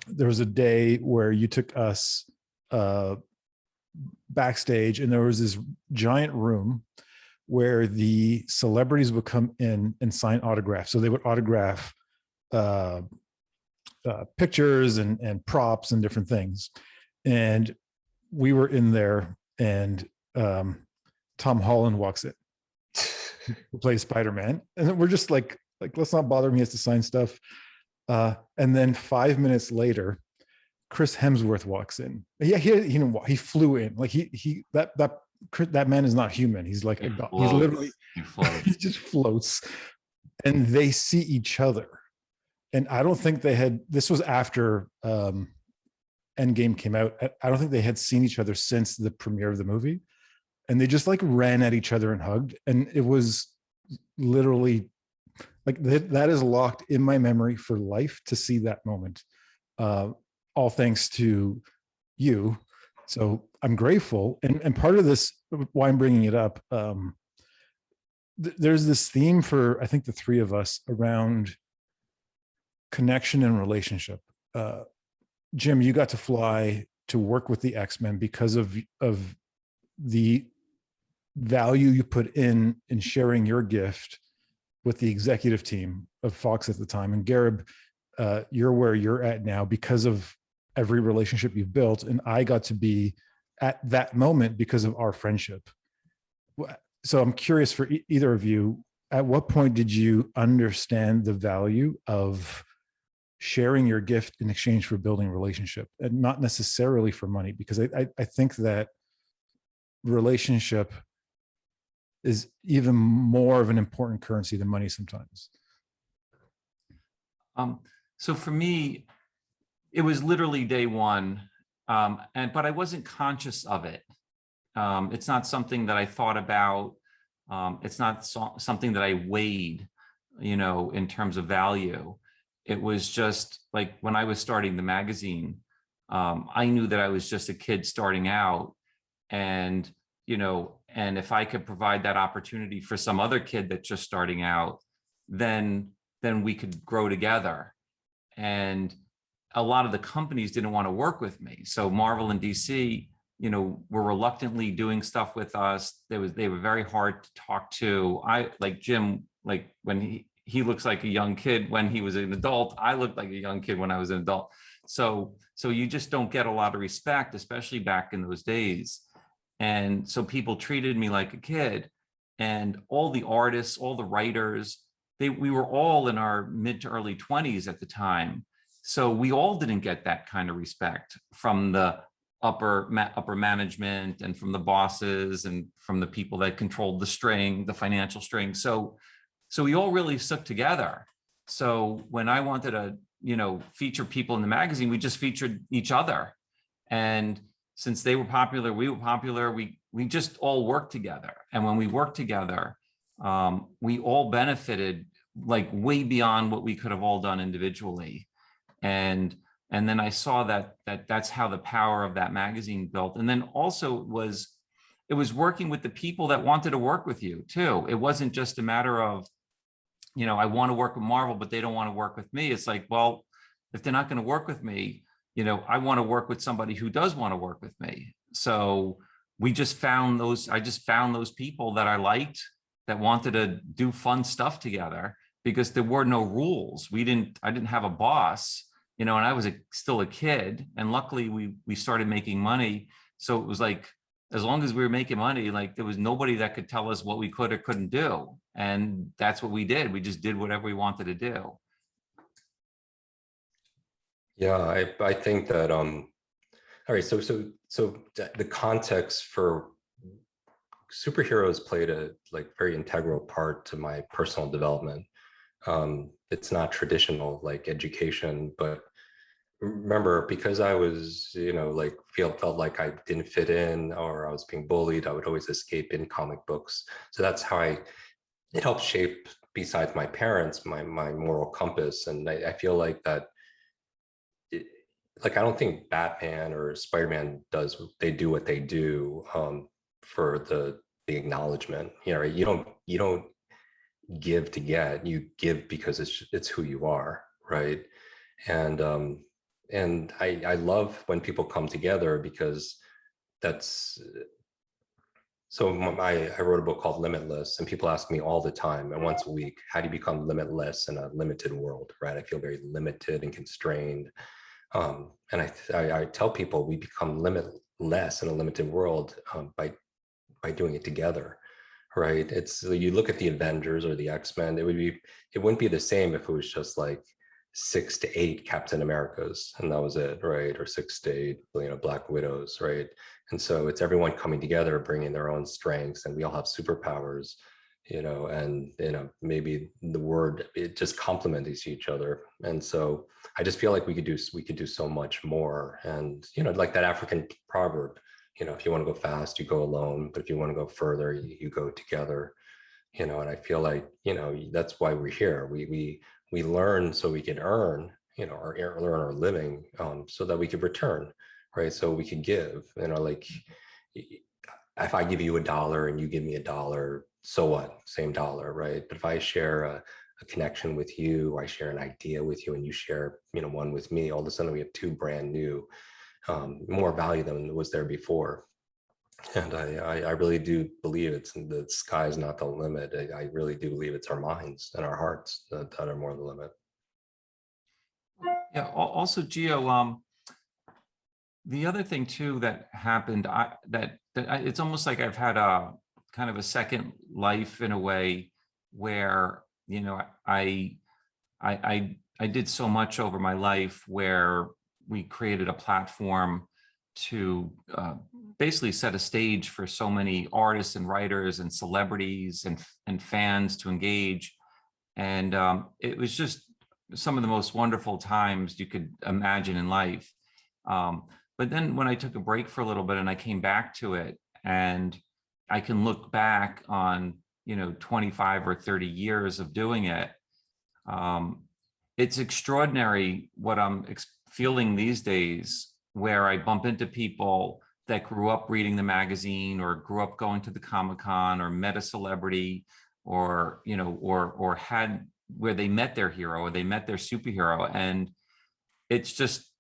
S2: there was a day where you took us backstage and there was this giant room where the celebrities would come in and sign autographs. So they would autograph pictures and props and different things. And we were in there and Tom Holland walks in, who plays Spider-Man. And then we're just like, let's not bother him. He has to sign stuff. And then 5 minutes later, Chris Hemsworth walks in. Yeah, he flew in. Like that man is not human. He's like he's literally he just floats. And they see each other. And I don't think this was after Endgame came out. I don't think they had seen each other since the premiere of the movie. And they just like ran at each other and hugged. And it was literally like that is locked in my memory for life to see that moment. All thanks to you. So I'm grateful. And part of this, why I'm bringing it up, there's this theme for, I think, the three of us around connection and relationship. Jim, you got to fly to work with the X-Men because of the value you put in sharing your gift with the executive team of Fox at the time. And Gareb, you're where you're at now because of every relationship you've built. And I got to be at that moment because of our friendship. So I'm curious for either of you, at what point did you understand the value of sharing your gift in exchange for building a relationship, and not necessarily for money? Because I think that relationship is even more of an important currency than money sometimes.
S3: So for me, it was literally day one, but I wasn't conscious of it. It's not something that I thought about. It's not something that I weighed, in terms of value. It was just like when I was starting the magazine, I knew that I was just a kid starting out, and if I could provide that opportunity for some other kid that's just starting out, then we could grow together. And a lot of the companies didn't want to work with me. So Marvel and DC, were reluctantly doing stuff with us. They were very hard to talk to. I like Jim, like when he looks like a young kid when he was an adult. I looked like a young kid when I was an adult. So you just don't get a lot of respect, especially back in those days. And so people treated me like a kid, and all the artists, all the writers, we were all in our mid to early 20s at the time. So we all didn't get that kind of respect from the upper management and from the bosses and from the people that controlled the financial string. So we all really stuck together. So when I wanted to, feature people in the magazine, we just featured each other. And since they were popular, we were popular, we just all worked together. And when we worked together, we all benefited like way beyond what we could have all done individually. And then I saw that's how the power of that magazine built. And then also it was working with the people that wanted to work with you too. It wasn't just a matter of, I want to work with Marvel, but they don't want to work with me. It's like, well, if they're not going to work with me, I want to work with somebody who does want to work with me. So I just found those people that I liked, that wanted to do fun stuff together, because there were no rules. I didn't have a boss, and I was still a kid, and luckily we started making money. So it was like as long as we were making money, like there was nobody that could tell us what we could or couldn't do. And that's what we did. We just did whatever we wanted to do.
S4: Yeah, I think that all right, so the context for superheroes played a very integral part to my personal development. It's not traditional like education, but remember, because I was, felt like I didn't fit in or I was being bullied, I would always escape in comic books. So that's how it helped shape, besides my parents, my moral compass. And I feel like that, I don't think Batman or Spider-Man they do what they do for the acknowledgement. You don't give to get, you give because it's who you are, right? And I love when people come together, because that's, so I wrote a book called Limitless, and people ask me all the time, and once a week, how do you become limitless in a limited world, right? I feel very limited and constrained. And I tell people we become limitless in a limited world by doing it together, right? It's, you look at the Avengers or the X-Men, it wouldn't be the same if it was just like 6 to 8 Captain Americas and that was it, right? Or 6 to 8 Black Widows, right? And so it's everyone coming together, bringing their own strengths, and we all have superpowers, and maybe the word, it just complements each other. And so I just feel like we could do so much more. And like that African proverb, if you want to go fast, you go alone, but if you want to go further, you go together. And I feel like that's why we're here. We learn so we can earn, learn our living, so that we could return, right? So we could give, like if I give you $1 and you give me $1, so what? Same dollar, right? But if I share a connection with you, I share an idea with you, and you share, one with me, all of a sudden we have 2 brand new, more value than was there before. And I really do believe the sky is not the limit. I really do believe it's our minds and our hearts that are more the limit.
S3: Yeah. Also, Gio, the other thing too that happened, it's almost like I've had a kind of a second life in a way, where I did so much over my life, where we created a platform to basically set a stage for so many artists and writers and celebrities and fans to engage. And it was just some of the most wonderful times you could imagine in life. But then when I took a break for a little bit and I came back to it, and I can look back on 25 or 30 years of doing it, it's extraordinary what I'm feeling these days, where I bump into people that grew up reading the magazine, or grew up going to the ComicCon, or met a celebrity, or or had, where they met their hero or they met their superhero. And it's just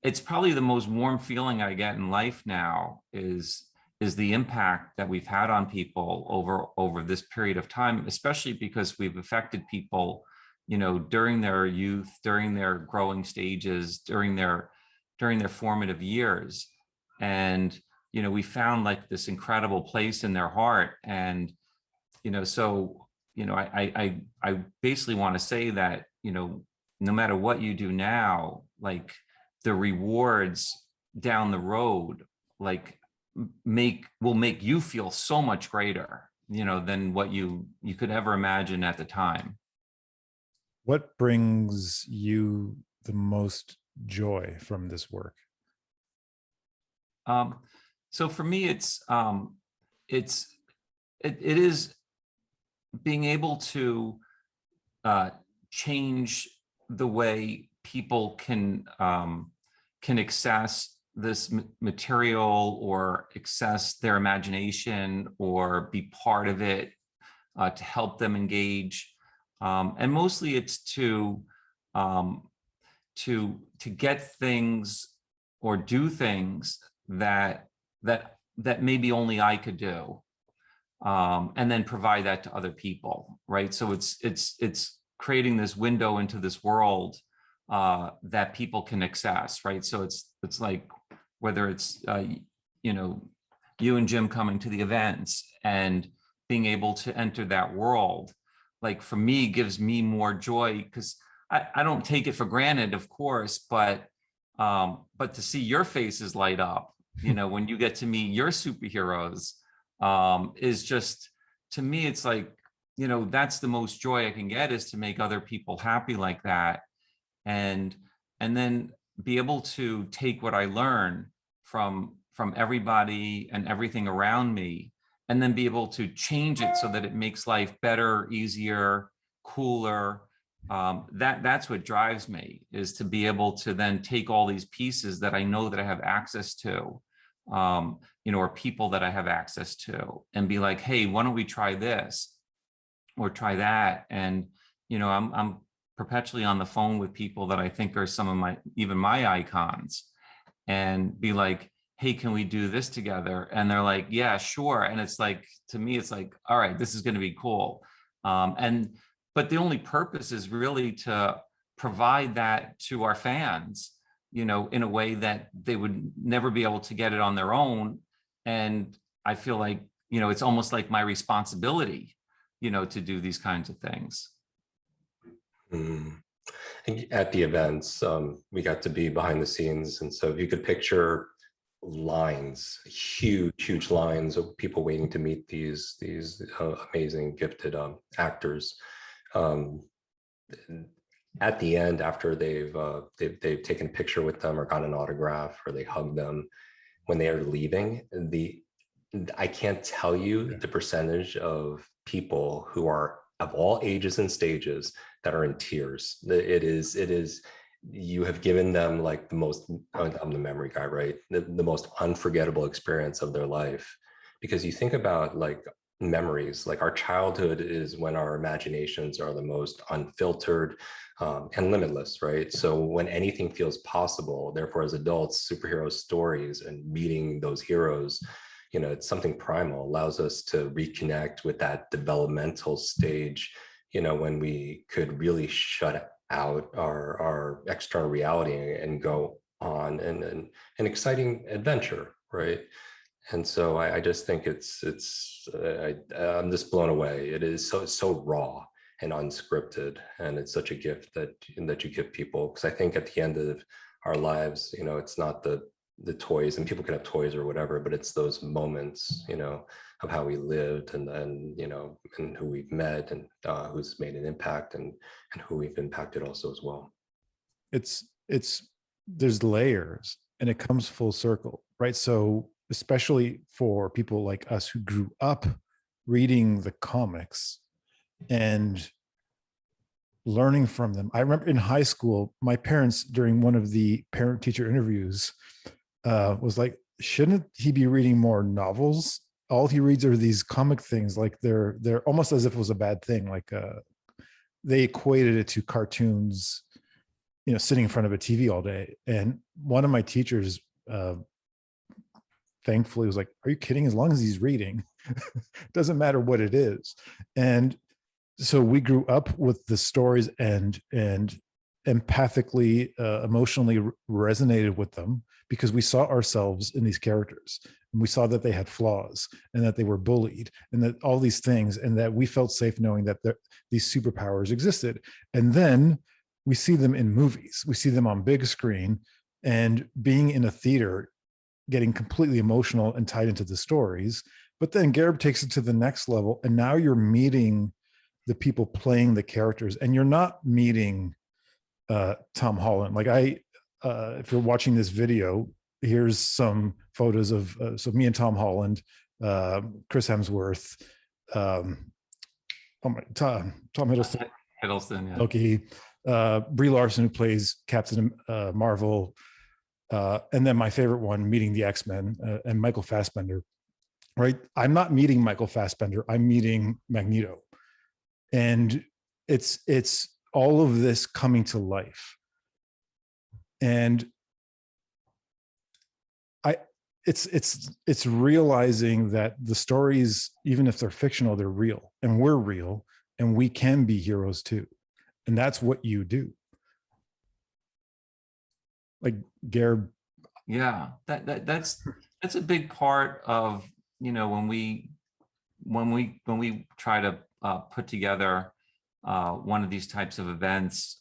S3: it's probably the most warm feeling I get in life now, is the impact that we've had on people over this period of time, especially because we've affected people during their youth, during their growing stages, during their formative years. And we found like this incredible place in their heart. And so I basically want to say that no matter what you do now, like the rewards down the road like will make you feel so much greater than what you could ever imagine at the time.
S2: What brings you the most joy from this work?
S3: So for me, it is being able to change the way people can access this material, or access their imagination, or be part of it, to help them engage. And mostly it's to get things or do things that maybe only I could do, and then provide that to other people, right? So it's creating this window into this world that people can access, right? So it's like, whether it's you and Jim coming to the events and being able to enter that world, like for me, gives me more joy, because I don't take it for granted, of course, but to see your faces light up, you know, when you get to meet your superheroes, is just, to me, it's like, you know, that's the most joy I can get, is to make other people happy like that. And then be able to take what I learn from everybody and everything around me, and then be able to change it so that it makes life better, easier, cooler. That's what drives me, is to be able to then take all these pieces that I know that I have access to, you know, or people that I have access to, and be like, hey, why don't we try this or try that? And, you know, I'm perpetually on the phone with people that I think are some of even my icons, and be like, hey, can we do this together? And they're like, yeah, sure. And it's like, to me, it's like, all right, this is going to be cool. But the only purpose is really to provide that to our fans, you know, in a way that they would never be able to get it on their own. And I feel like, you know, it's almost like my responsibility, you know, to do these kinds of things.
S4: At the events, we got to be behind the scenes. And so if you could picture lines, huge lines of people waiting to meet these amazing, gifted actors. At the end, after they've taken a picture with them or got an autograph, or they hug them, when they are leaving, I can't tell you the percentage of people who are of all ages and stages that are in tears. It is, you have given them like the most, I'm the memory guy, right? The most unforgettable experience of their life. Because you think about like memories, like our childhood is when our imaginations are the most unfiltered and limitless, right? So when anything feels possible, therefore as adults, superhero stories and meeting those heroes, you know, it's something primal, allows us to reconnect with that developmental stage, you know, when we could really shut out our external reality and go on an exciting adventure, right? And so I just think I'm just blown away. It is so raw and unscripted, and it's such a gift that you give people. Because I think at the end of our lives, you know, it's not the toys, and people can have toys or whatever, but it's those moments, you know, of how we lived, and you know, and who we've met, and who's made an impact, and who we've impacted also as well.
S2: There's layers, and it comes full circle, right? So especially for people like us who grew up reading the comics and learning from them. I remember in high school, my parents, during one of the parent-teacher interviews, was like, shouldn't he be reading more novels? All he reads are these comic things. Like they're almost as if it was a bad thing. Like they equated it to cartoons, you know, sitting in front of a TV all day. And one of my teachers, thankfully, was like, are you kidding? As long as he's reading, it doesn't matter what it is. And so we grew up with the stories and empathically, emotionally resonated with them, because we saw ourselves in these characters, and we saw that they had flaws, and that they were bullied, and that all these things, and that we felt safe knowing that these superpowers existed. And then we see them in movies, we see them on big screen, and being in a theater, getting completely emotional and tied into the stories. But then Gareb takes it to the next level, and now you're meeting the people playing the characters, and you're not meeting Tom Holland. Like if you're watching this video, here's some photos of so me and Tom Holland, Chris Hemsworth, Tom Hiddleston,
S3: yeah.
S2: Loki, Brie Larson, who plays Captain Marvel, and then my favorite one, meeting the X-Men, and Michael Fassbender. Right? I'm not meeting Michael Fassbender. I'm meeting Magneto, and it's all of this coming to life. And it's realizing that the stories, even if they're fictional, they're real, and we're real, and we can be heroes too. And that's what you do. Like Gareb.
S3: Yeah, that's that's a big part of, when we try to put together one of these types of events,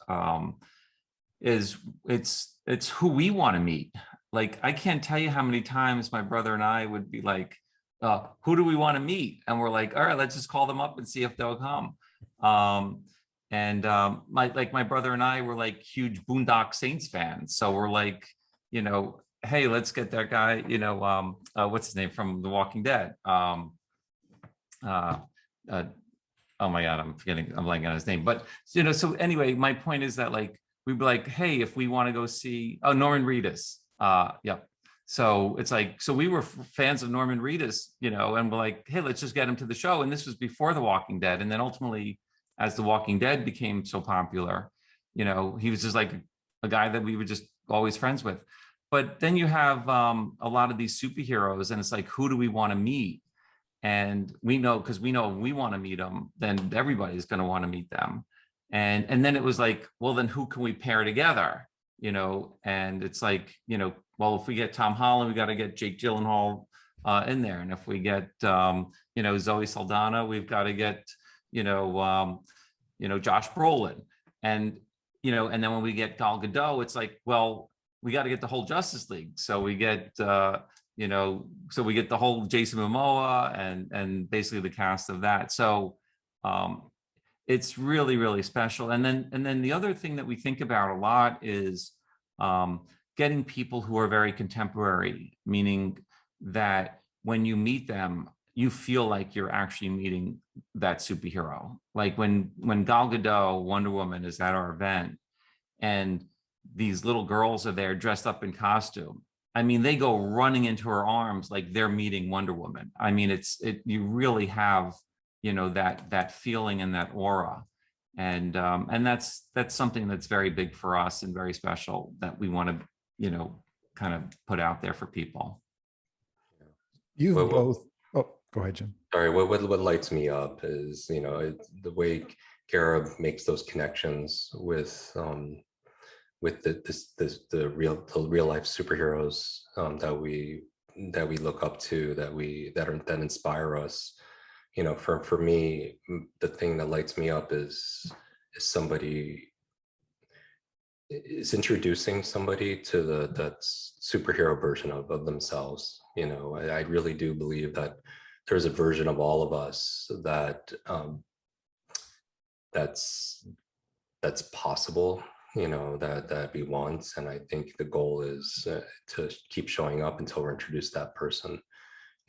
S3: is it's who we want to meet. Like, I can't tell you how many times my brother and I would be like, who do we want to meet? And we're like, all right, let's just call them up and see if they'll come. My brother and I were like huge Boondock Saints fans. So we're like, hey, let's get that guy, what's his name from The Walking Dead? Oh my God, I'm blanking on his name. But, so anyway, my point is that, like, we'd be like, hey, if we want to go see, Norman Reedus. Yep. So it's like, so we were fans of Norman Reedus, and we're like, hey, let's just get him to the show. And this was before The Walking Dead. And then ultimately, as The Walking Dead became so popular, he was just like a guy that we were just always friends with. But then you have a lot of these superheroes, and it's like, who do we want to meet? And we know, because we know we want to meet them, then everybody's going to want to meet them. And then it was like, well, then who can we pair together? And it's like, well, if we get Tom Holland, we got to get Jake Gyllenhaal in there. And if we get, Zoe Saldana, we've got to get, Josh Brolin. And, and then when we get Gal Gadot, it's like, well, we got to get the whole Justice League. So we get, so we get the whole Jason Momoa and basically the cast of that. So it's really, really special. And then the other thing that we think about a lot is getting people who are very contemporary, meaning that when you meet them, you feel like you're actually meeting that superhero. Like when Gal Gadot, Wonder Woman, is at our event, and these little girls are there dressed up in costume. I mean, they go running into her arms like they're meeting Wonder Woman. I mean, you really have, that feeling and that aura. And that's something that's very big for us and very special that we want to, kind of put out there for people.
S2: You've both. Oh, go ahead, Jim.
S4: Sorry. What lights me up is, the way Gareb makes those connections with the real life superheroes that we look up to, that inspire us. For me, the thing that lights me up is somebody is introducing somebody to that superhero version of themselves. I really do believe that there's a version of all of us that's possible, that we want. And I think the goal is to keep showing up until we're introduced to that person.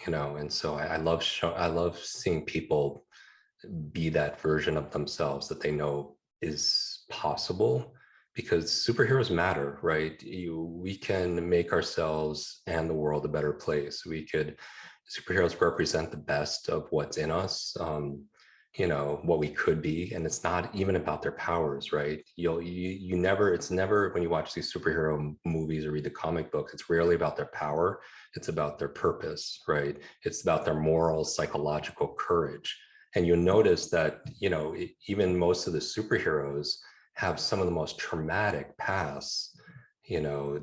S4: And so I love seeing people be that version of themselves that they know is possible, because superheroes matter, right? We can make ourselves and the world a better place. Superheroes represent the best of what's in us, what we could be. And it's not even about their powers, right? It's never, when you watch these superhero movies or read the comic books, it's rarely about their power. It's about their purpose, right? It's about their moral, psychological courage. And you'll notice that, even most of the superheroes have some of the most traumatic pasts,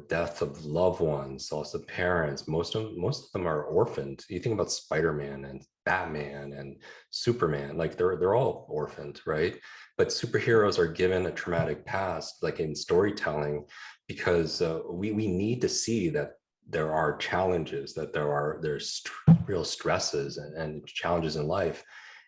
S4: death of loved ones, loss of parents. Most of them are orphaned. You think about Spider-Man and Batman and Superman, like they're all orphaned, right? But superheroes are given a traumatic past, like in storytelling, because we need to see that there are challenges, that there's real stresses and challenges in life,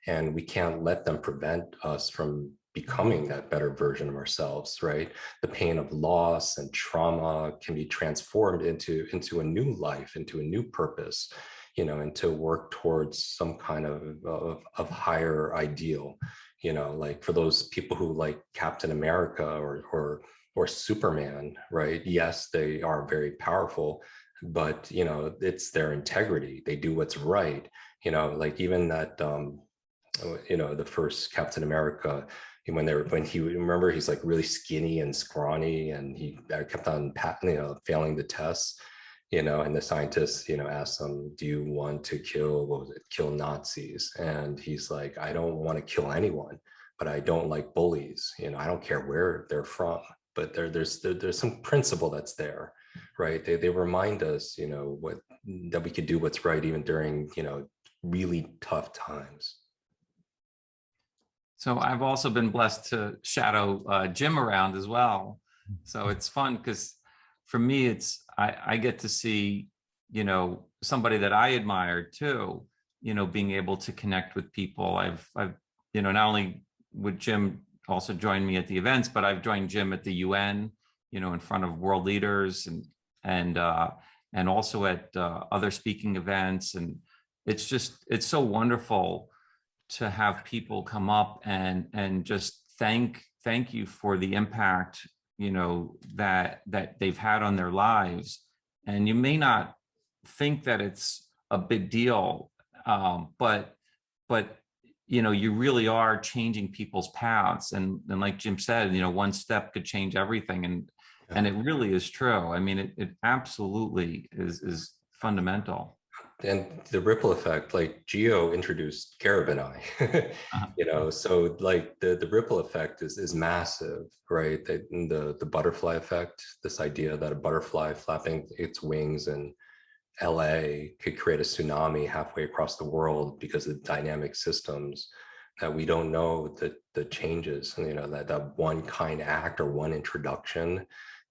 S4: and we can't let them prevent us from becoming that better version of ourselves, right? The pain of loss and trauma can be transformed into a new life, into a new purpose, and to work towards some kind of higher ideal, like for those people who like Captain America or Superman, right? Yes, they are very powerful, but it's their integrity. They do what's right, like even that the first Captain America, remember he's like really skinny and scrawny, and he kept on failing the tests, and the scientists asked him, do you want to kill Nazis? And he's like, I don't want to kill anyone, but I don't like bullies. I don't care where they're from, but there's some principle that's there. right? They remind us, that we could do what's right even during, really tough times.
S3: So I've also been blessed to shadow Jim around as well. So it's fun because for me, I get to see, somebody that I admired too, being able to connect with people. I've not only would Jim also join me at the events, but I've joined Jim at the UN, in front of world leaders and also at other speaking events. And it's so wonderful to have people come up and just thank you for the impact, that they've had on their lives. And you may not think that it's a big deal, but you really are changing people's paths. And like Jim said, one step could change everything. And it really is true. I mean, it absolutely is fundamental.
S4: And the ripple effect, like Gio introduced Gareb and I, so like the ripple effect is massive, right? The butterfly effect, this idea that a butterfly flapping its wings in LA could create a tsunami halfway across the world because of dynamic systems that we don't know the changes, and that one kind act or one introduction,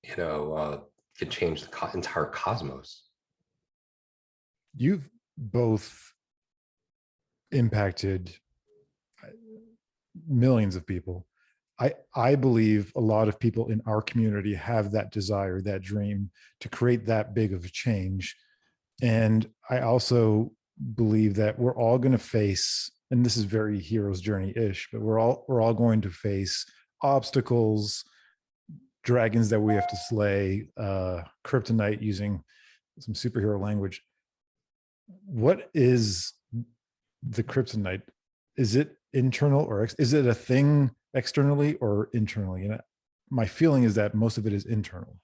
S4: could change the entire cosmos.
S2: You've both impacted millions of people. I believe a lot of people in our community have that desire, that dream to create that big of a change. And I also believe that we're all going to face, and this is very hero's journey-ish, but we're all going to face obstacles, dragons that we have to slay, kryptonite, using some superhero language. What is the kryptonite? Is it internal, or is it a thing externally or internally? And my feeling is that most of it is internal.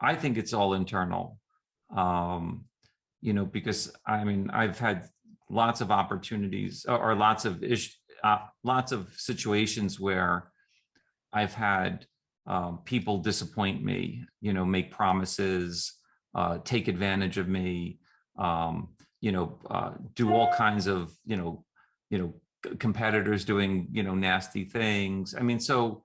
S3: I think it's all internal, because I've had lots of opportunities or lots of situations where I've had people disappoint me, make promises, take advantage of me, do all kinds of, competitors doing, nasty things. So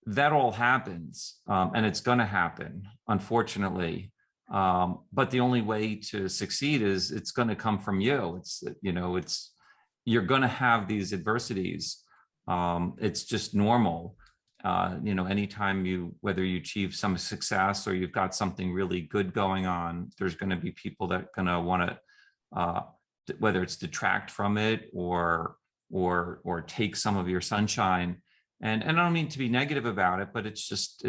S3: that all happens, and it's going to happen, unfortunately. But the only way to succeed is it's going to come from you. You're going to have these adversities. It's just normal. Anytime whether you achieve some success or you've got something really good going on, there's going to be people that are going to want to, whether it's detract from it or take some of your sunshine. And I don't mean to be negative about it, but it's just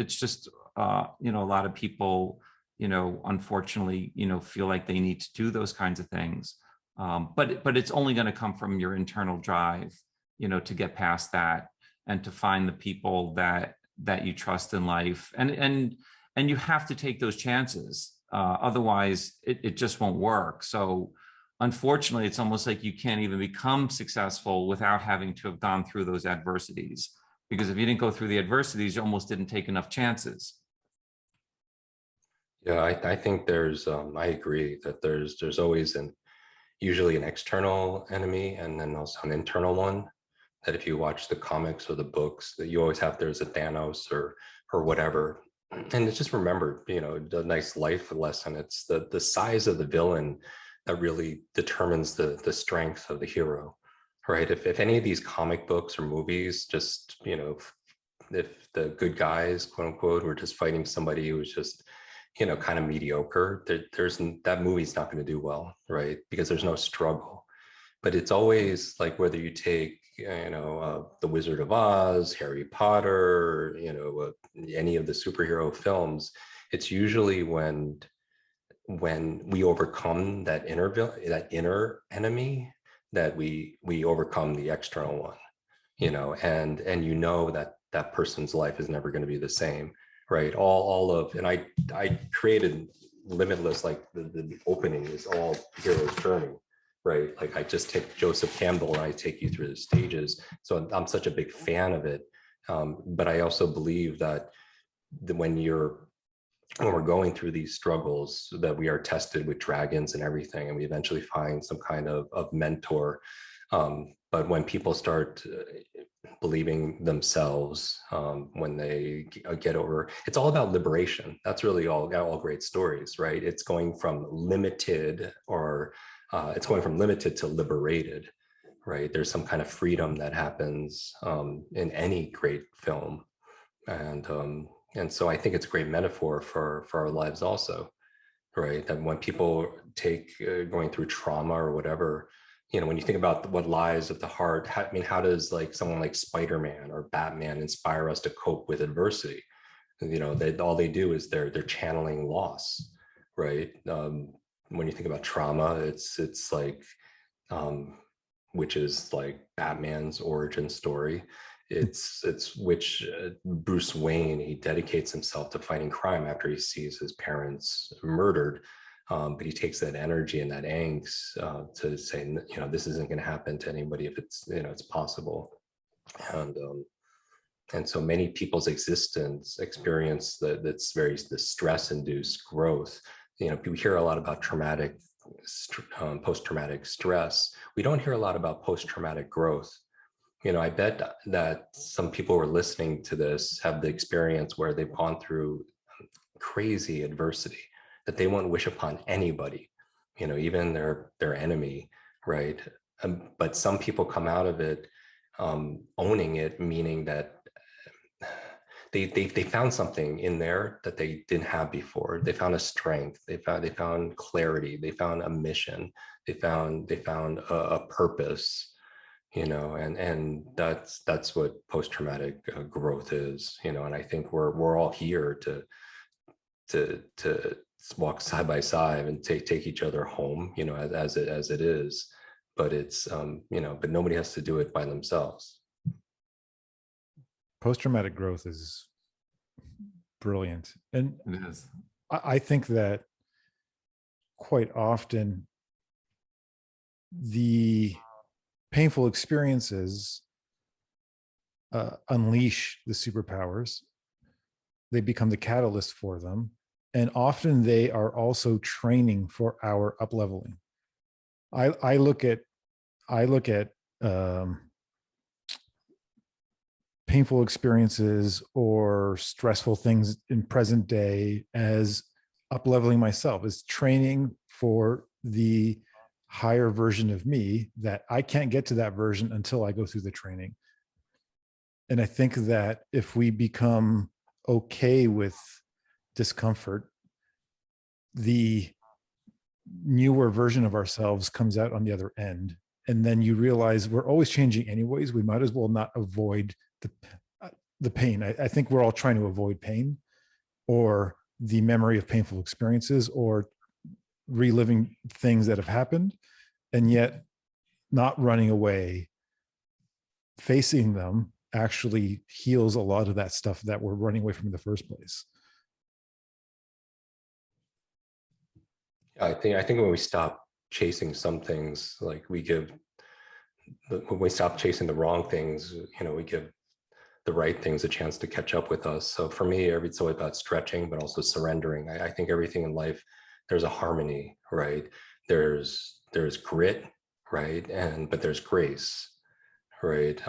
S3: a lot of people, unfortunately, feel like they need to do those kinds of things. But it's only going to come from your internal drive, to get past that and to find the people that you trust in life. And you have to take those chances. Otherwise it just won't work. So unfortunately, it's almost like you can't even become successful without having to have gone through those adversities. Because if you didn't go through the adversities, you almost didn't take enough chances.
S4: Yeah, I think I agree that there's always usually an external enemy and then also an internal one. That if you watch the comics or the books, that you always have, there's a Thanos or whatever. And it's just remember, the nice life lesson. It's the size of the villain that really determines the strength of the hero. Right. If any of these comic books or movies, just, if the good guys, quote unquote, were just fighting somebody who was just, kind of mediocre, that movie's not going to do well. Right. Because there's no struggle. But it's always like, whether you take, The Wizard of Oz, Harry Potter, any of the superhero films, it's usually when we overcome that inner enemy, that we overcome the external one, and that person's life is never going to be the same, right? And I created Limitless, like the opening is all hero's journey, right? Like I just take Joseph Campbell and I take you through the stages. So I'm such a big fan of it. But I also believe that when you're when we're going through these struggles, that we are tested with dragons and everything, and we eventually find some kind of mentor. But when people start believing themselves, when they get over, it's all about liberation. That's really all great stories, right? It's going from limited, or it's going from limited to liberated, right? There's some kind of freedom that happens in any great film. And so I think it's a great metaphor for our lives also, right? That when people take going through trauma or whatever, when you think about what lies at the heart, how does like someone like Spider-Man or Batman inspire us to cope with adversity? All they do is they're channeling loss, right? When you think about trauma, it's like, which is like Batman's origin story. It's which Bruce Wayne, he dedicates himself to fighting crime after he sees his parents murdered. But he takes that energy and that angst to say, this isn't going to happen to anybody if it's, it's possible. And so many people's experience that's very the stress-induced growth. People hear a lot about post-traumatic stress. We don't hear a lot about post-traumatic growth. I bet that some people who are listening to this have the experience where they've gone through crazy adversity that they won't wish upon anybody, even their enemy, right? But some people come out of it owning it, meaning that they found something in there that they didn't have before. They found a strength. They found clarity. They found a mission. They found a purpose. And that's what post-traumatic growth is. And I think we're all here to walk side by side and take each other home, as it is. But it's but nobody has to do it by themselves.
S2: Post-traumatic growth is brilliant. And
S3: It is.
S2: I think that quite often the painful experiences unleash the superpowers. They become the catalyst for them. And often they are also training for our up-leveling. I look at painful experiences or stressful things in present day as up-leveling myself, as training for the higher version of me, that I can't get to that version until I go through the training. And I think that if we become okay with discomfort, the newer version of ourselves comes out on the other end. And then you realize we're always changing anyways. We might as well not avoid the pain. I think we're all trying to avoid pain, or the memory of painful experiences, or reliving things that have happened, and yet not running away. Facing them actually heals a lot of that stuff that we're running away from in the first place.
S4: I think when we stop chasing some things, like when we stop chasing the wrong things, we give the right things a chance to catch up with us. So for me, it's always about stretching, but also surrendering. I think everything in life, there's a harmony, right? There's grit, right? But there's grace, right?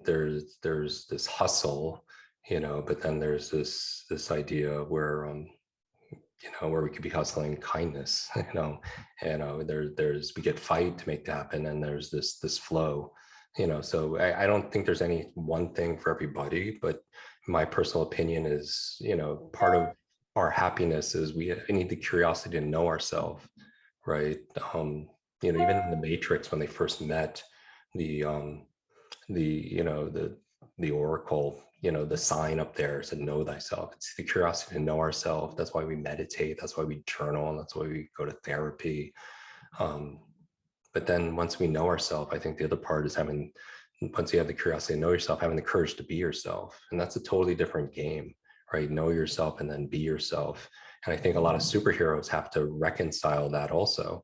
S4: There's this hustle, but then there's this idea where where we could be hustling kindness, we get fight to make that happen, and there's this flow, so I don't think there's any one thing for everybody, but my personal opinion is, part of our happiness is we need the curiosity to know ourselves, right? Even in the Matrix, when they first met the oracle, the sign up there said, know thyself. It's the curiosity to know ourselves. That's why we meditate. That's why we journal. And that's why we go to therapy. But then once we know ourselves, I think the other part is once you have the curiosity to know yourself, having the courage to be yourself. And that's a totally different game, right? Know yourself and then be yourself. And I think a lot of superheroes have to reconcile that also,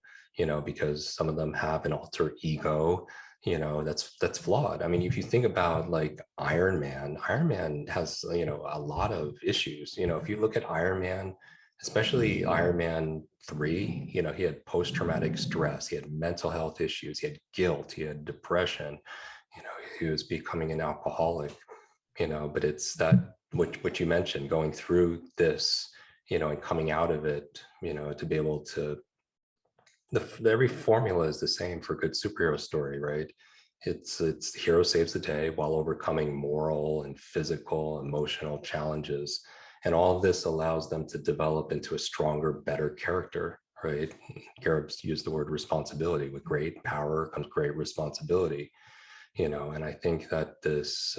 S4: because some of them have an alter ego, that's flawed. I mean, if you think about like Iron Man has, a lot of issues. If you look at Iron Man, especially Iron Man 3, you know, he had post-traumatic stress, he had mental health issues, he had guilt, he had depression, you know, he was becoming an alcoholic, you know, but it's that, what you mentioned, going through this, you know, and coming out of it, you know, to be able to, every formula is the same for a good superhero story, right? It's the hero saves the day while overcoming moral and physical, emotional challenges. And all of this allows them to develop into a stronger, better character, right? Gareb's used the word responsibility. With great power comes great responsibility, you know, and I think that this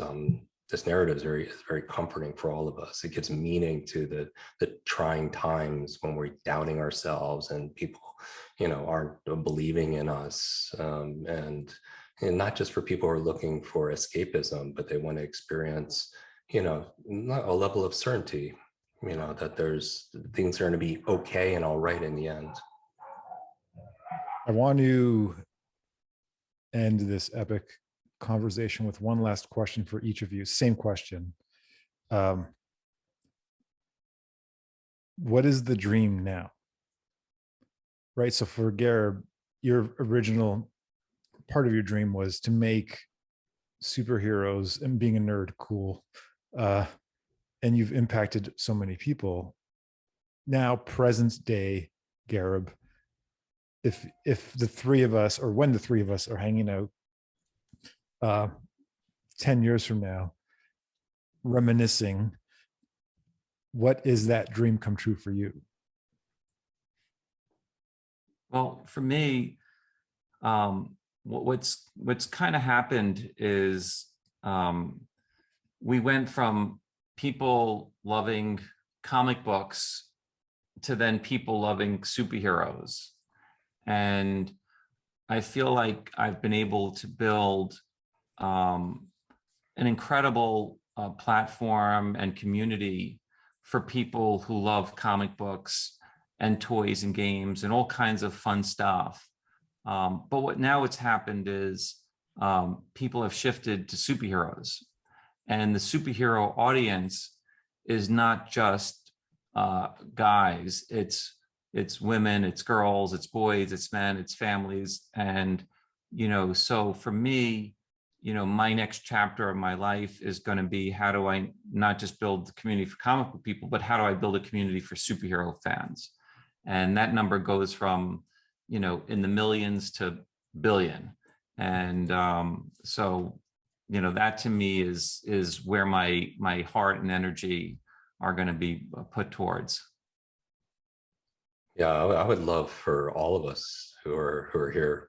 S4: this narrative is very comforting for all of us. It gives meaning to the trying times when we're doubting ourselves and people, you know, aren't believing in us, and not just for people who are looking for escapism, but they want to experience, you know, a level of certainty, you know, that there's things are going to be okay and all right in the end.
S2: I want to end this epic conversation with one last question for each of you. Same question. What is the dream now? Right. So for Gareb, your original part of your dream was to make superheroes and being a nerd cool. And you've impacted so many people. Now, present day Gareb, if the three of us, or when the three of us are hanging out 10 years from now, reminiscing, what is that dream come true for you?
S3: Well, for me, what's kind of happened is we went from people loving comic books to then people loving superheroes. And I feel like I've been able to build an incredible platform and community for people who love comic books and toys and games and all kinds of fun stuff. But what's happened is people have shifted to superheroes, and the superhero audience is not just guys. It's women, it's girls, it's boys, it's men, it's families. And, you know, so for me, you know, my next chapter of my life is going to be, how do I not just build the community for comic book people, but how do I build a community for superhero fans? And that number goes from, you know, in the millions to billion. And so, you know, that to me is where my heart and energy are going to be put towards.
S4: Yeah, I would love for all of us who are here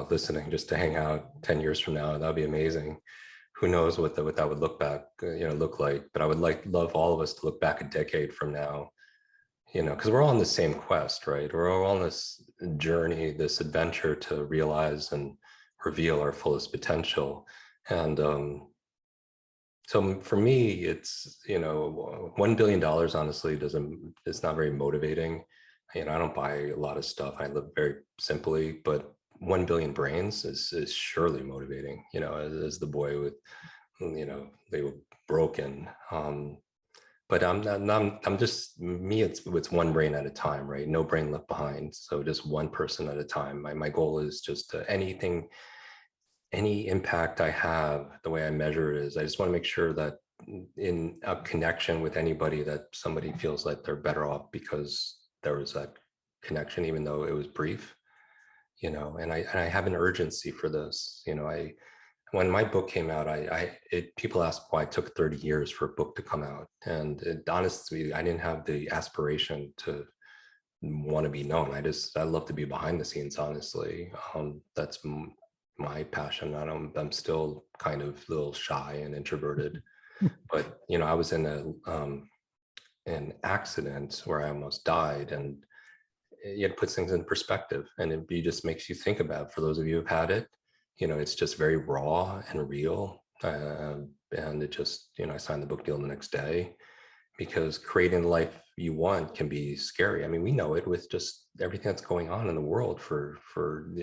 S4: listening just to hang out 10 years from now. That'd be amazing. Who knows what that would look like? But I would love all of us to look back a decade from now, you know, because we're all on the same quest, right? We're all on this journey, this adventure to realize and reveal our fullest potential. And so for me, it's, you know, $1 billion honestly it's not very motivating. You know, I don't buy a lot of stuff. I live very simply, but 1 billion brains is surely motivating, you know, as the boy with, you know, they were broken. But I'm just me, it's one brain at a time, right? No brain left behind. So just one person at a time. My goal is just any impact I have, the way I measure it is, I just want to make sure that in a connection with anybody, that somebody feels like they're better off because there was that connection, even though it was brief, you know. And I have an urgency for this, you know. When my book came out, people asked why it took 30 years for a book to come out, and honestly, I didn't have the aspiration to want to be known. I love to be behind the scenes, honestly. That's my passion. I'm still kind of a little shy and introverted, but you know, I was in an accident where I almost died, and it puts things in perspective, and it just makes you think about, for those of you who've had it, you know, it's just very raw and real. And it just, you know, I signed the book deal the next day, because creating the life you want can be scary. I mean, we know it with just everything that's going on in the world for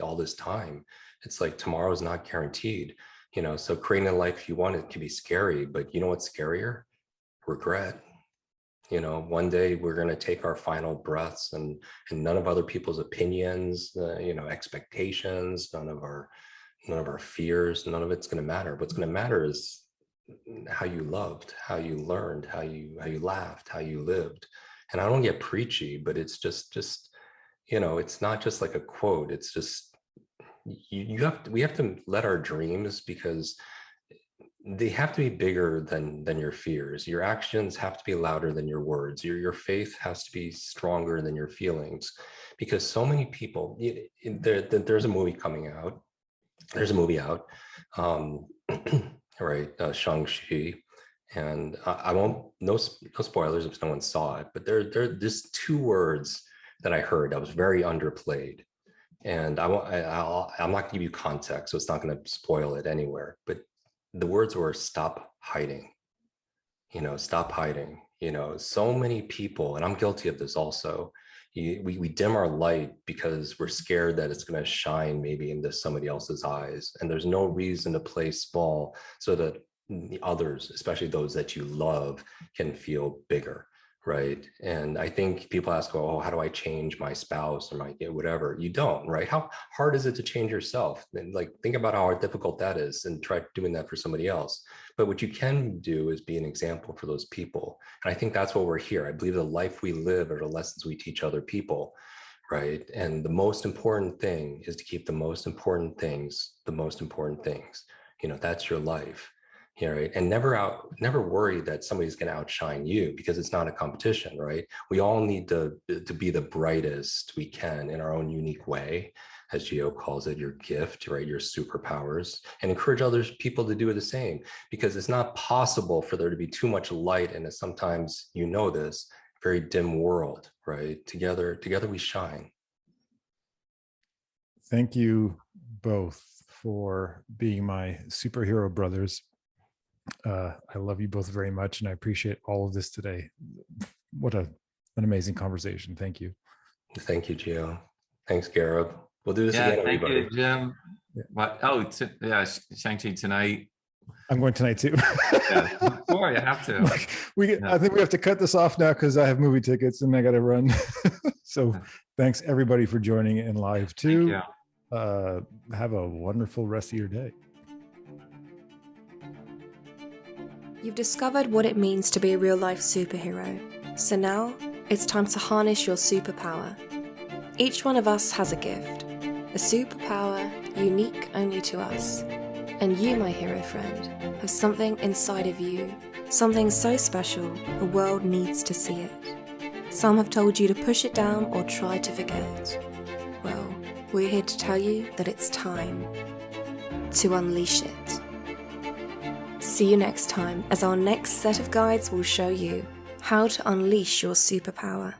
S4: all this time. It's like tomorrow is not guaranteed, you know, so creating a life you want, it can be scary, but you know what's scarier? Regret. One day we're going to take our final breaths, and none of other people's opinions, expectations, none of our fears, none of it's going to matter. What's going to matter is how you loved, how you learned, how you laughed, how you lived. And I don't get preachy, but it's just it's not just like a quote. It's just we have to let our dreams, because they have to be bigger than your fears. Your actions have to be louder than your words. Your faith has to be stronger than your feelings, because so many people, there's a movie coming out. There's a movie out, right? Shang-Chi. And I won't, no spoilers if no one saw it, but there's two words that I heard that was very underplayed. And I'm not going to give you context, so it's not going to spoil it anywhere. But the words were stop hiding. Stop hiding. So many people, and I'm guilty of this also, we dim our light because we're scared that it's going to shine maybe into somebody else's eyes. And there's no reason to play small so that the others, especially those that you love, can feel bigger. Right. And I think people ask, oh, how do I change my spouse or my whatever? You don't, right? How hard is it to change yourself? And think about how difficult that is, and try doing that for somebody else. But what you can do is be an example for those people. And I think that's what we're here. I believe the life we live are the lessons we teach other people. Right. And the most important thing is to keep the most important things, that's your life. Right. And never worry that somebody's going to outshine you, because it's not a competition, right? We all need to be the brightest we can in our own unique way, as Gio calls it, your gift, right? Your superpowers, and encourage other people to do the same, because it's not possible for there to be too much light in a sometimes, this very dim world, right? Together we shine.
S2: Thank you both for being my superhero brothers. I love you both very much, and I appreciate all of this today. What an amazing conversation. Thank you.
S4: Thank you, Gio. Thanks, Gareb. We'll do this again, everybody.
S3: Thank you, Jim. Yeah. Shang-Chi tonight.
S2: I'm going tonight too.
S3: Before you have to.
S2: I think we have to cut this off now because I have movie tickets and I got to run. So thanks everybody for joining in live too. Have a wonderful rest of your day.
S1: You've discovered what it means to be a real-life superhero. So now, it's time to harness your superpower. Each one of us has a gift, a superpower unique only to us. And you, my hero friend, have something inside of you, something so special the world needs to see it. Some have told you to push it down or try to forget. Well, we're here to tell you that it's time to unleash it. See you next time, as our next set of guides will show you how to unleash your superpower.